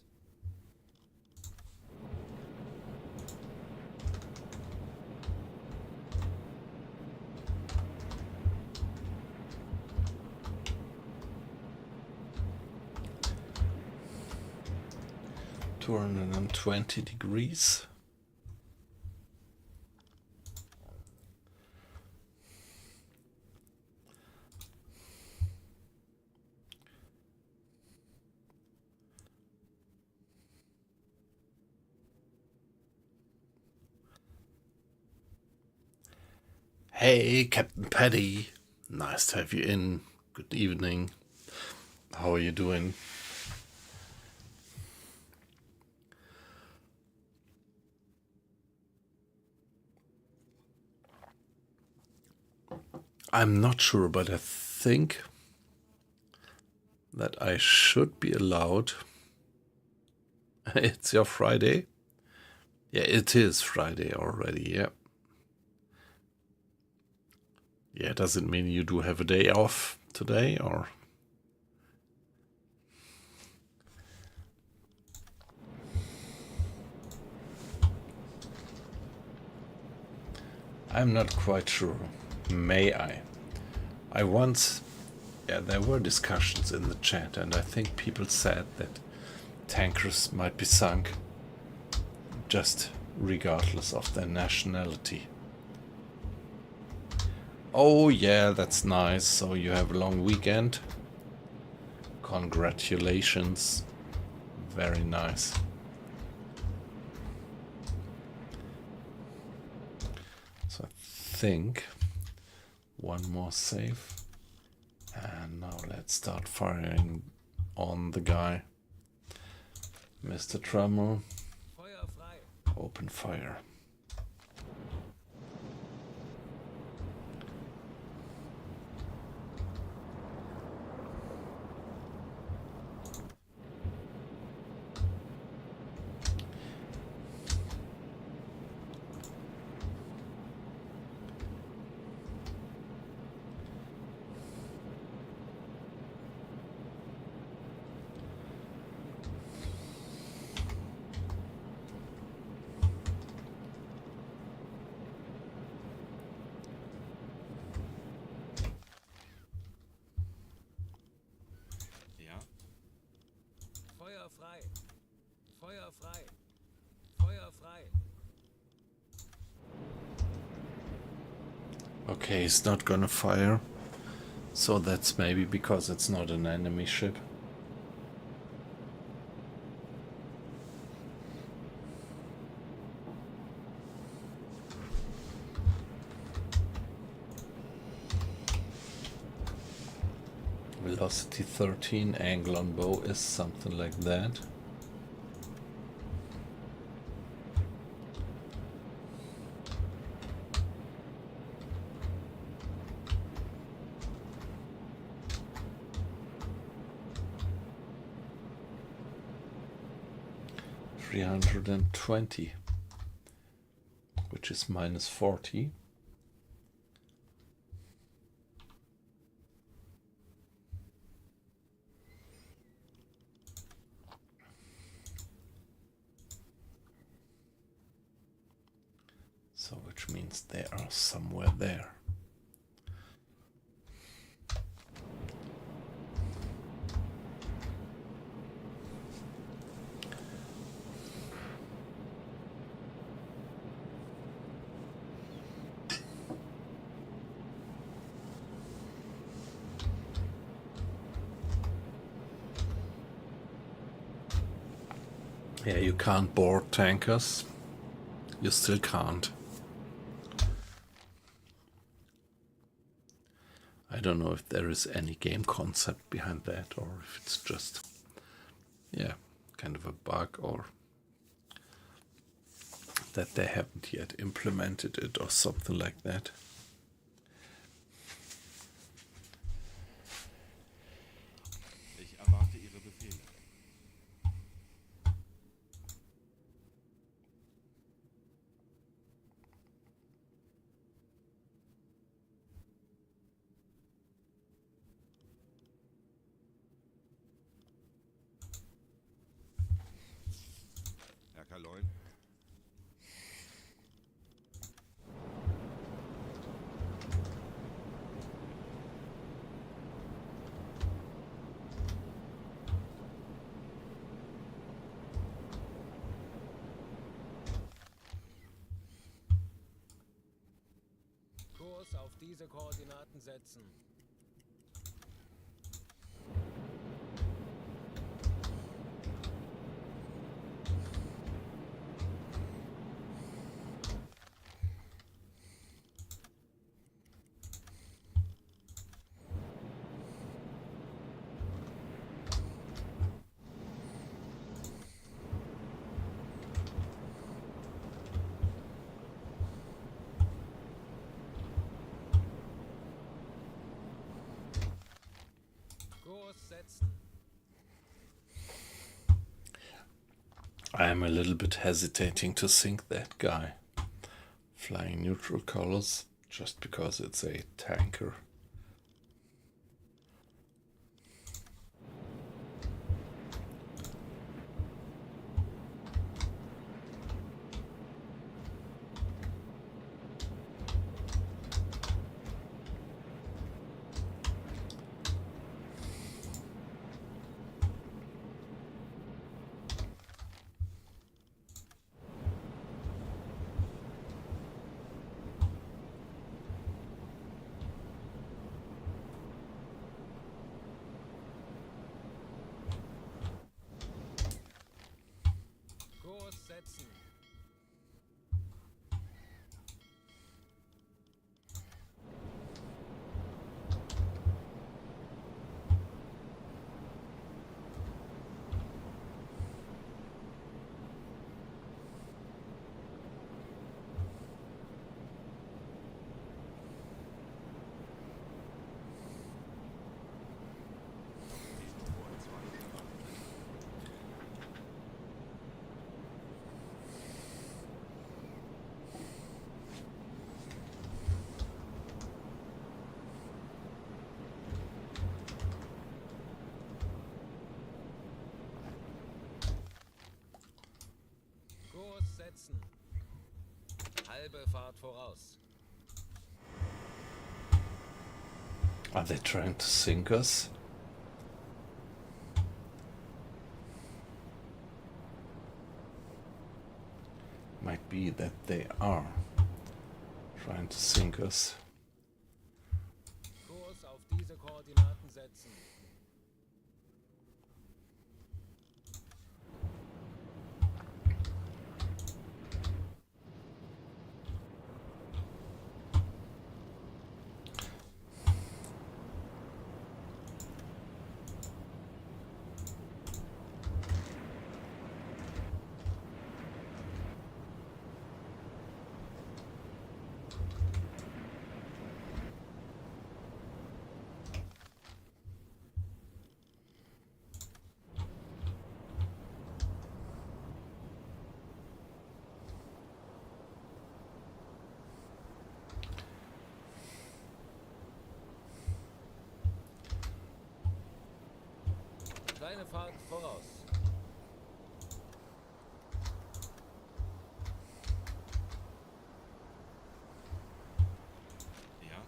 S1: 220 degrees. Hey, Captain Paddy. Nice to have you in. Good evening. How are you doing? I'm not sure, but I think that I should be allowed. It's your Friday? Yeah, it is Friday already, yeah. Yeah, does it mean you do have a day off today, or? I'm not quite sure. May I? I once, yeah, there were discussions in the chat, and I think people said that tankers might be sunk just regardless of their nationality. Oh yeah, that's nice. So you have a long weekend. Congratulations. Very nice. So I think one more save. And now let's start firing on the guy. Mr. Trummel.
S2: Feuer frei.
S1: Open fire.
S3: Ja?
S2: Feuer frei. Feuer frei. Feuer frei.
S1: Okay, he's not gonna fire. So that's maybe because it's not an enemy ship. Velocity 13, angle on bow is something like that. $320, which is minus 40. So which means they are somewhere there. Yeah, you can't board tankers. You still can't. I don't know if there is any game concept behind that, or if it's just, yeah, kind of a bug, or that they haven't yet implemented it or something like that.
S4: Ich erwarte Ihre Befehle. Herr Kaloin?
S2: Kurs auf diese Koordinaten setzen. Kurs setzen.
S1: I'm a little bit hesitating to sink that guy. Flying neutral colors just because it's a tanker.
S2: Kurs setzen. Kurs setzen. Halbe Fahrt voraus.
S1: Are they trying to sink us? Might be that they are trying to sink us.
S2: Kurs auf diese Koordinaten setzen. Kleine Fahrt voraus.
S4: Ja?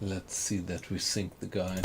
S1: Let's see that we sink the guys.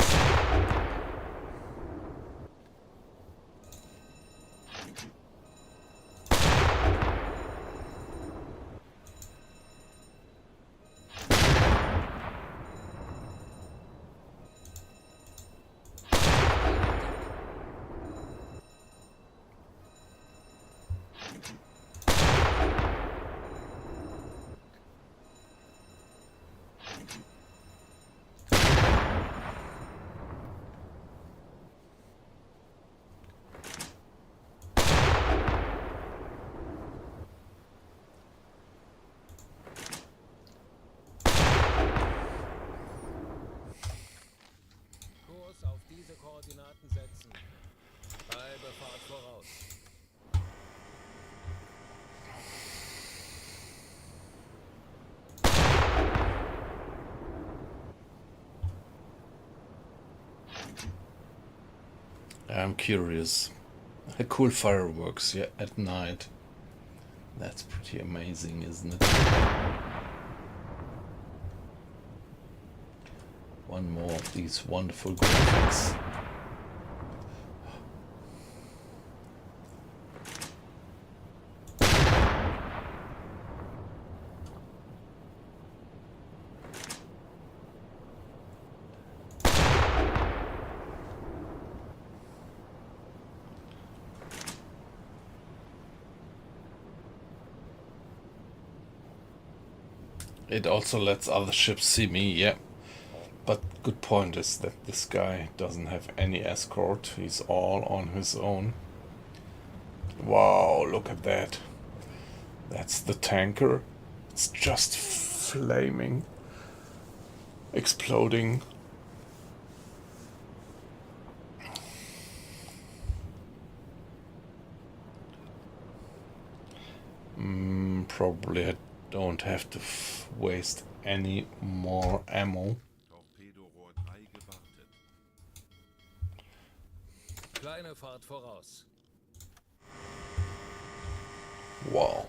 S2: Kurs auf diese Koordinaten setzen. Halbe Fahrt voraus.
S1: I'm curious. Cool fireworks, yeah, at night. That's pretty amazing, isn't it? One more of these wonderful graphics. It also lets other ships see me, yeah. But good point is that this guy doesn't have any escort. He's all on his own. Wow, look at that. That's the tanker. It's just flaming, exploding. Probably I don't have to waste any more ammo.
S4: Torpedorohr 3 gewartet.
S2: Kleine Fahrt voraus.
S1: Wow.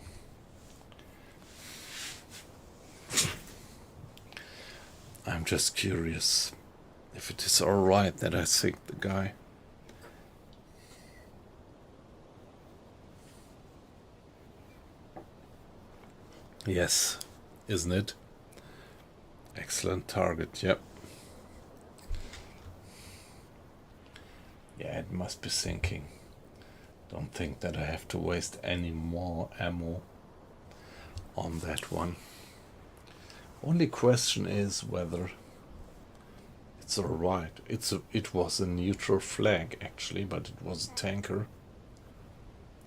S1: I'm just curious if it is alright that I sink the guy. Yes, isn't it? Excellent target, yep. Yeah, it must be sinking. Don't think that I have to waste any more ammo on that one. Only question is whether it's alright. It was a neutral flag actually, but it was a tanker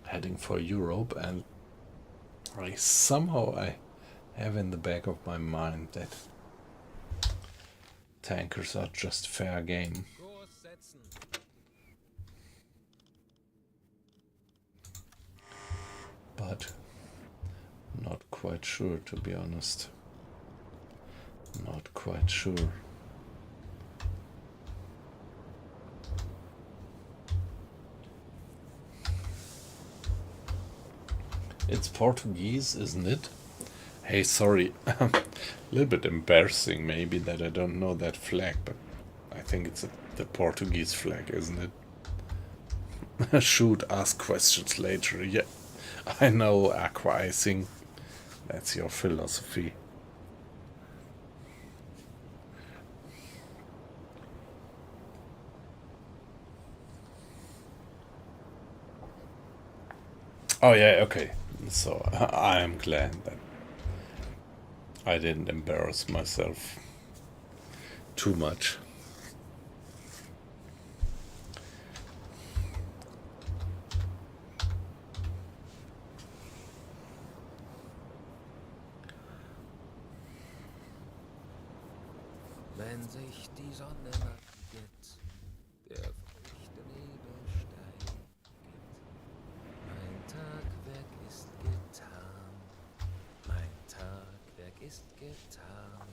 S1: heading for Europe, and somehow I have in the back of my mind that tankers are just fair game.
S2: Kurs setzen.
S1: But not quite sure, to be honest. Not quite sure. It's Portuguese, isn't it? Hey, sorry. A little bit embarrassing maybe that I don't know that flag, but I think it's the Portuguese flag, isn't it? Shoot, ask questions later. Yeah, I know, aqua icing. That's your philosophy. Oh yeah, okay. So I am glad that I didn't embarrass myself too much.
S2: Wenn sich die Sonne neigt, der feuchte Nebel steigt. Mein Tagwerk ist getan. Mein Tagwerk ist getan.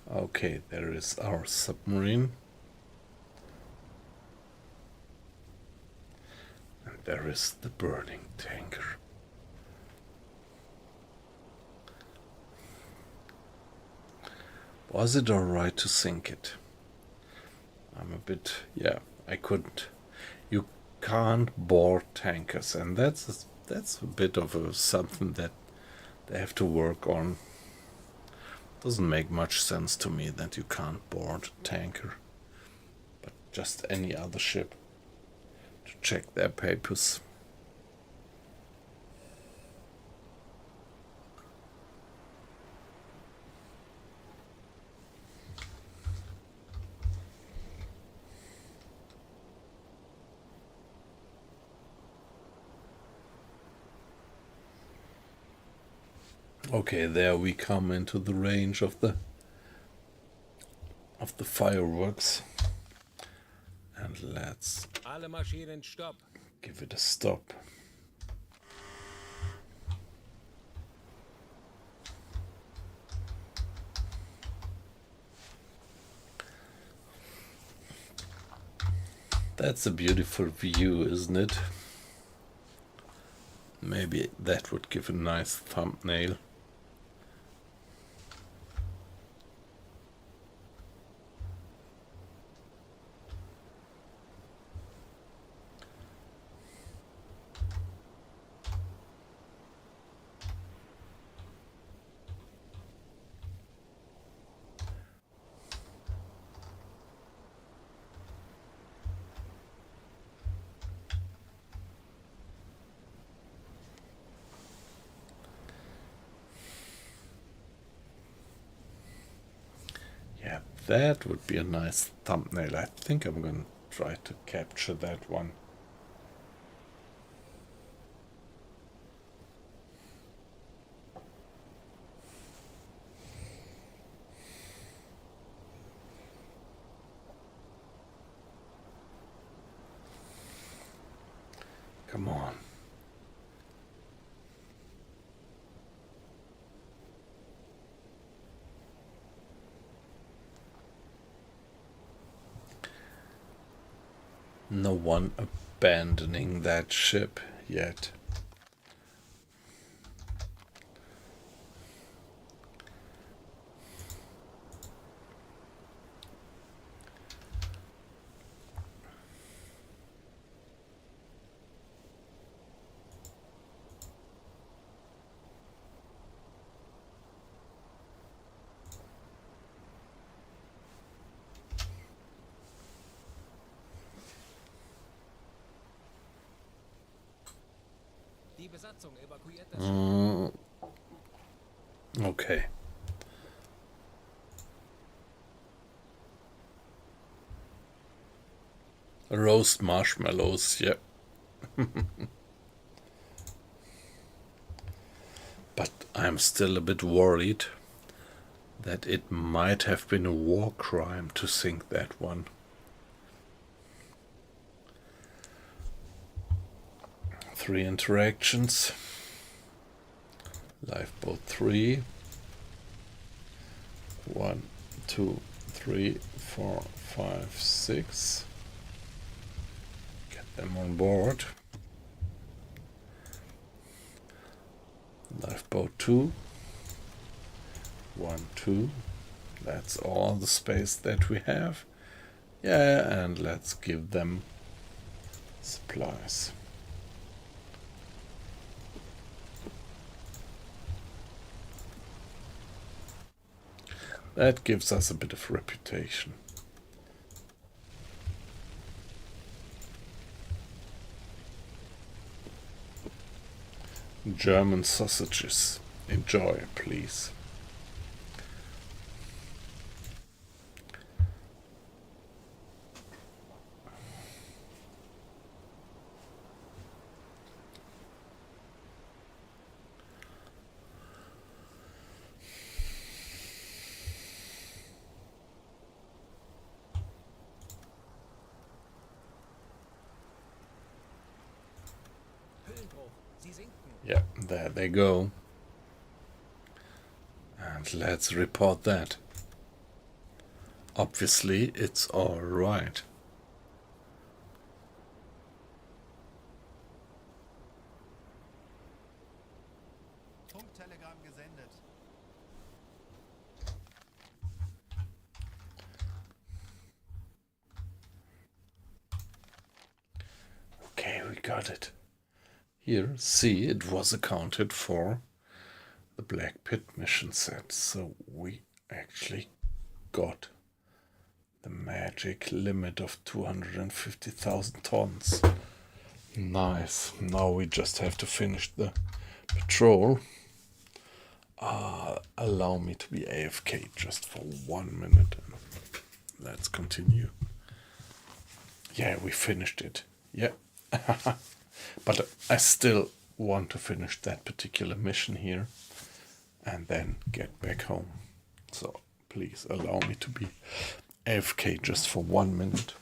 S1: Okay, there is our submarine. And there is the burning tanker. Was it alright to sink it? I'm a bit, yeah, I couldn't. You can't board tankers, and that's a bit of something that they have to work on. Doesn't make much sense to me that you can't board a tanker, but just any other ship to check their papers. Okay, there we come into the range of the fireworks, and let's
S2: Alle Maschinen stopp.
S1: give it a stop. That's a beautiful view, isn't it? Maybe that would give a nice thumbnail. Yeah, that would be a nice thumbnail. I think I'm going to try to capture that one. Come on. No one abandoning that ship yet.
S2: Die Besatzung evakuiert das Schiff.
S1: Okay. Roast marshmallows, yeah. But I'm still a bit worried that it might have been a war crime to sink that one. Three interactions. Lifeboat 3. 1, 2, 3, 4, 5, 6. Get them on board. Lifeboat 2. 1, 2. That's all the space that we have. Yeah, and let's give them supplies. That gives us a bit of reputation. German sausages. Enjoy, please.
S2: Höhenbruch. Sie sinken.
S1: Yeah, there they go. And let's report that. Obviously, it's all right.
S3: Funktelegramm gesendet.
S1: Okay, we got it. Here, see, it was accounted for the Black Pit mission set, so we actually got the magic limit of 250,000 tons. Nice. Now we just have to finish the patrol. Allow me to be AFK just for 1 minute. Let's continue. Yeah, we finished it. Yeah. But I still want to finish that particular mission here and then get back home. So please allow me to be AFK just for 1 minute.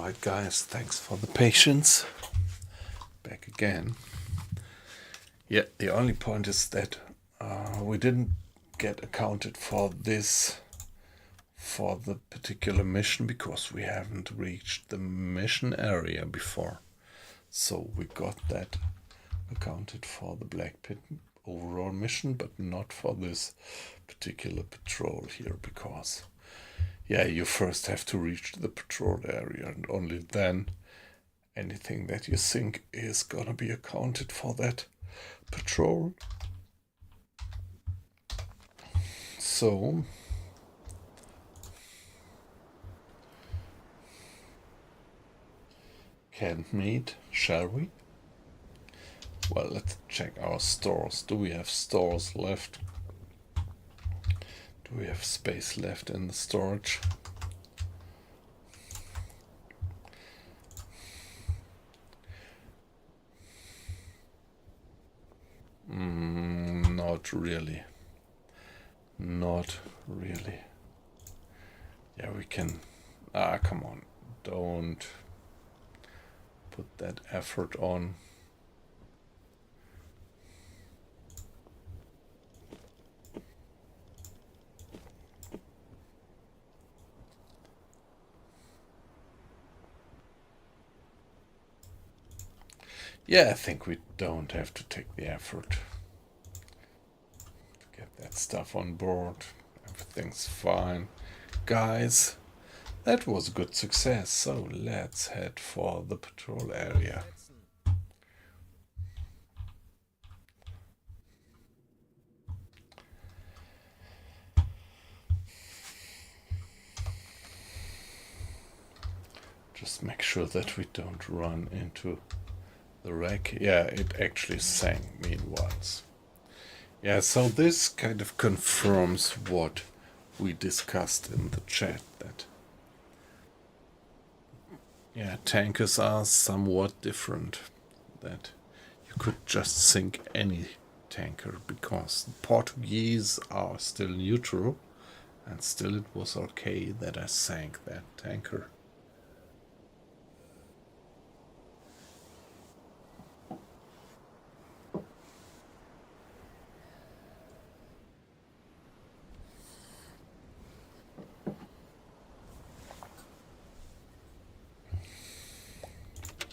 S1: Alright guys, thanks for the patience. Back again. Yeah, the only point is that we didn't get accounted for this for the particular mission because we haven't reached the mission area before. So we got that accounted for the Black Pit overall mission, but not for this particular patrol here because, yeah, you first have to reach the patrol area and only then anything that you think is gonna be accounted for that patrol. So canned meat, shall we? Well, let's check our stores. Do we have stores left? Do we have space left in the storage? Not really. Not really. Yeah, we can... come on. Don't put that effort on. Yeah, I think we don't have to take the effort to get that stuff on board. Everything's fine. Guys, that was a good success, so let's head for the patrol area. Just make sure that we don't run into the wreck. Yeah, it actually sank meanwhile. Yeah, so this kind of confirms what we discussed in the chat, that yeah, tankers are somewhat different, that you could just sink any tanker because the Portuguese are still neutral and still it was okay that I sank that tanker.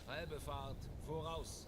S2: Halbe Fahrt voraus.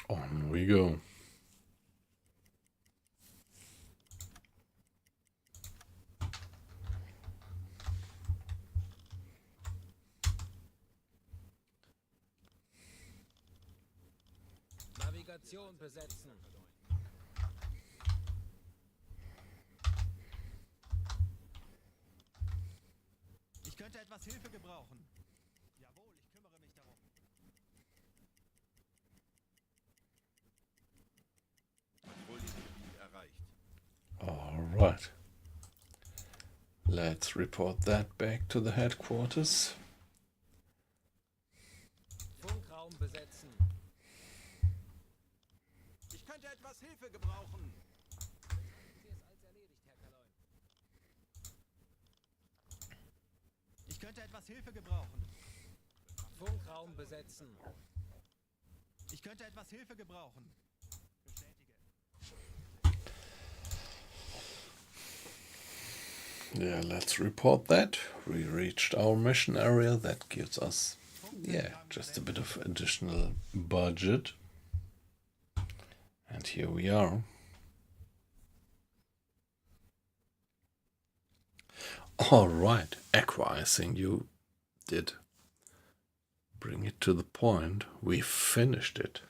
S1: On we go.
S2: Navigation besetzen.
S3: Ich könnte etwas Hilfe gebrauchen. Jawohl, ich kümmere mich darum.
S4: Patrouillengebiet erreicht.
S1: Oh, Let's report that back to the headquarters.
S2: Funkraum besetzen.
S3: Ich könnte etwas Hilfe gebrauchen.
S2: Sie ist als erledigt, Herr Kaloin.
S3: Ich könnte etwas Hilfe gebrauchen.
S2: Funkraum besetzen.
S3: Ich könnte etwas Hilfe gebrauchen. Bestätige.
S1: Yeah, let's report that. We reached our mission area. That gives us, just a bit of additional budget. And here we are. All right, Aqua, I think you did bring it to the point. We finished it.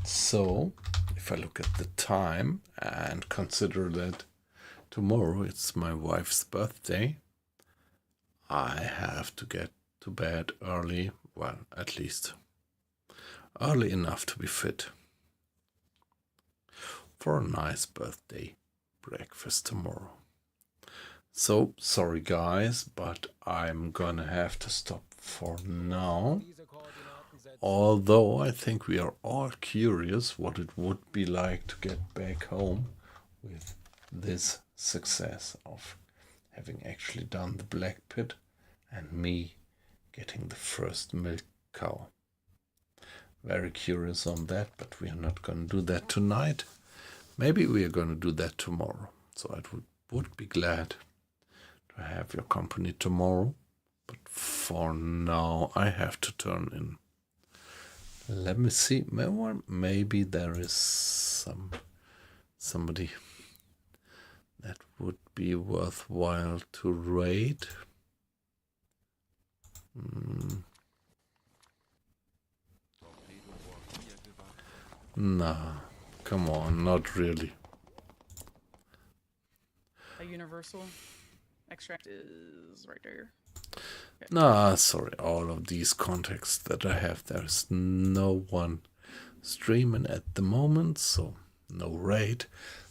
S1: So, if I look at the time and consider that tomorrow it's my wife's birthday, I have to get to bed early, well, at least early enough to be fit for a nice birthday breakfast tomorrow. So, sorry guys, but I'm gonna have to stop for now.
S2: Diese Koordinaten setzen.
S1: Although I think we are all curious what it would be like to get back home with this success of having actually done the black pit and me getting the first milk cow. Very curious on that, but we are not going to do that tonight. Maybe we are going to do that tomorrow. So I would be glad to have your company tomorrow. But for now, I have to turn in. Let me see. Maybe there is somebody that would be worthwhile to raid. Nah, come on, not really.
S5: A universal extract is right there.
S1: Nah, sorry, all of these contacts that I have, there's no one streaming at the moment, so no raid.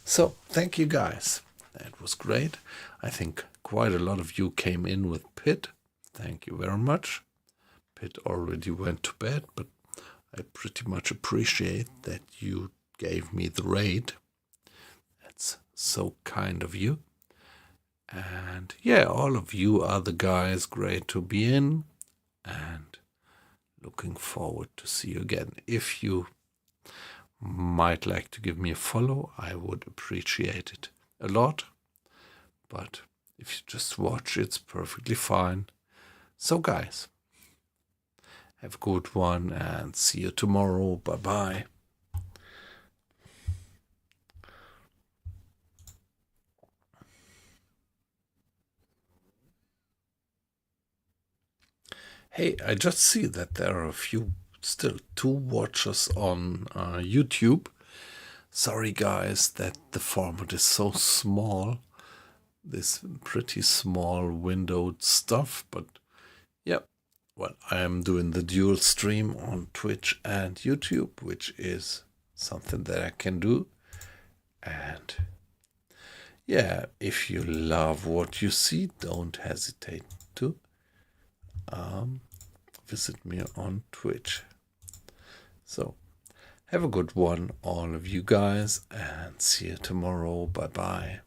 S1: So, thank you guys. That was great. I think quite a lot of you came in with Pit. Thank you very much. Pit already went to bed, but I pretty much appreciate that you gave me the raid. That's so kind of you. And yeah, all of you other guys, great to be in. And looking forward to see you again. If you might like to give me a follow, I would appreciate it a lot. But if you just watch, it's perfectly fine. So guys, have a good one and see you tomorrow. Bye-bye. Hey, I just see that there are still 2 watchers on YouTube. Sorry guys that the format is so small. This pretty small windowed stuff, but yeah. Well, I am doing the dual stream on Twitch and YouTube, which is something that I can do. And yeah, if you love what you see, don't hesitate to visit me on Twitch. So, have a good one, all of you guys, and see you tomorrow. Bye-bye.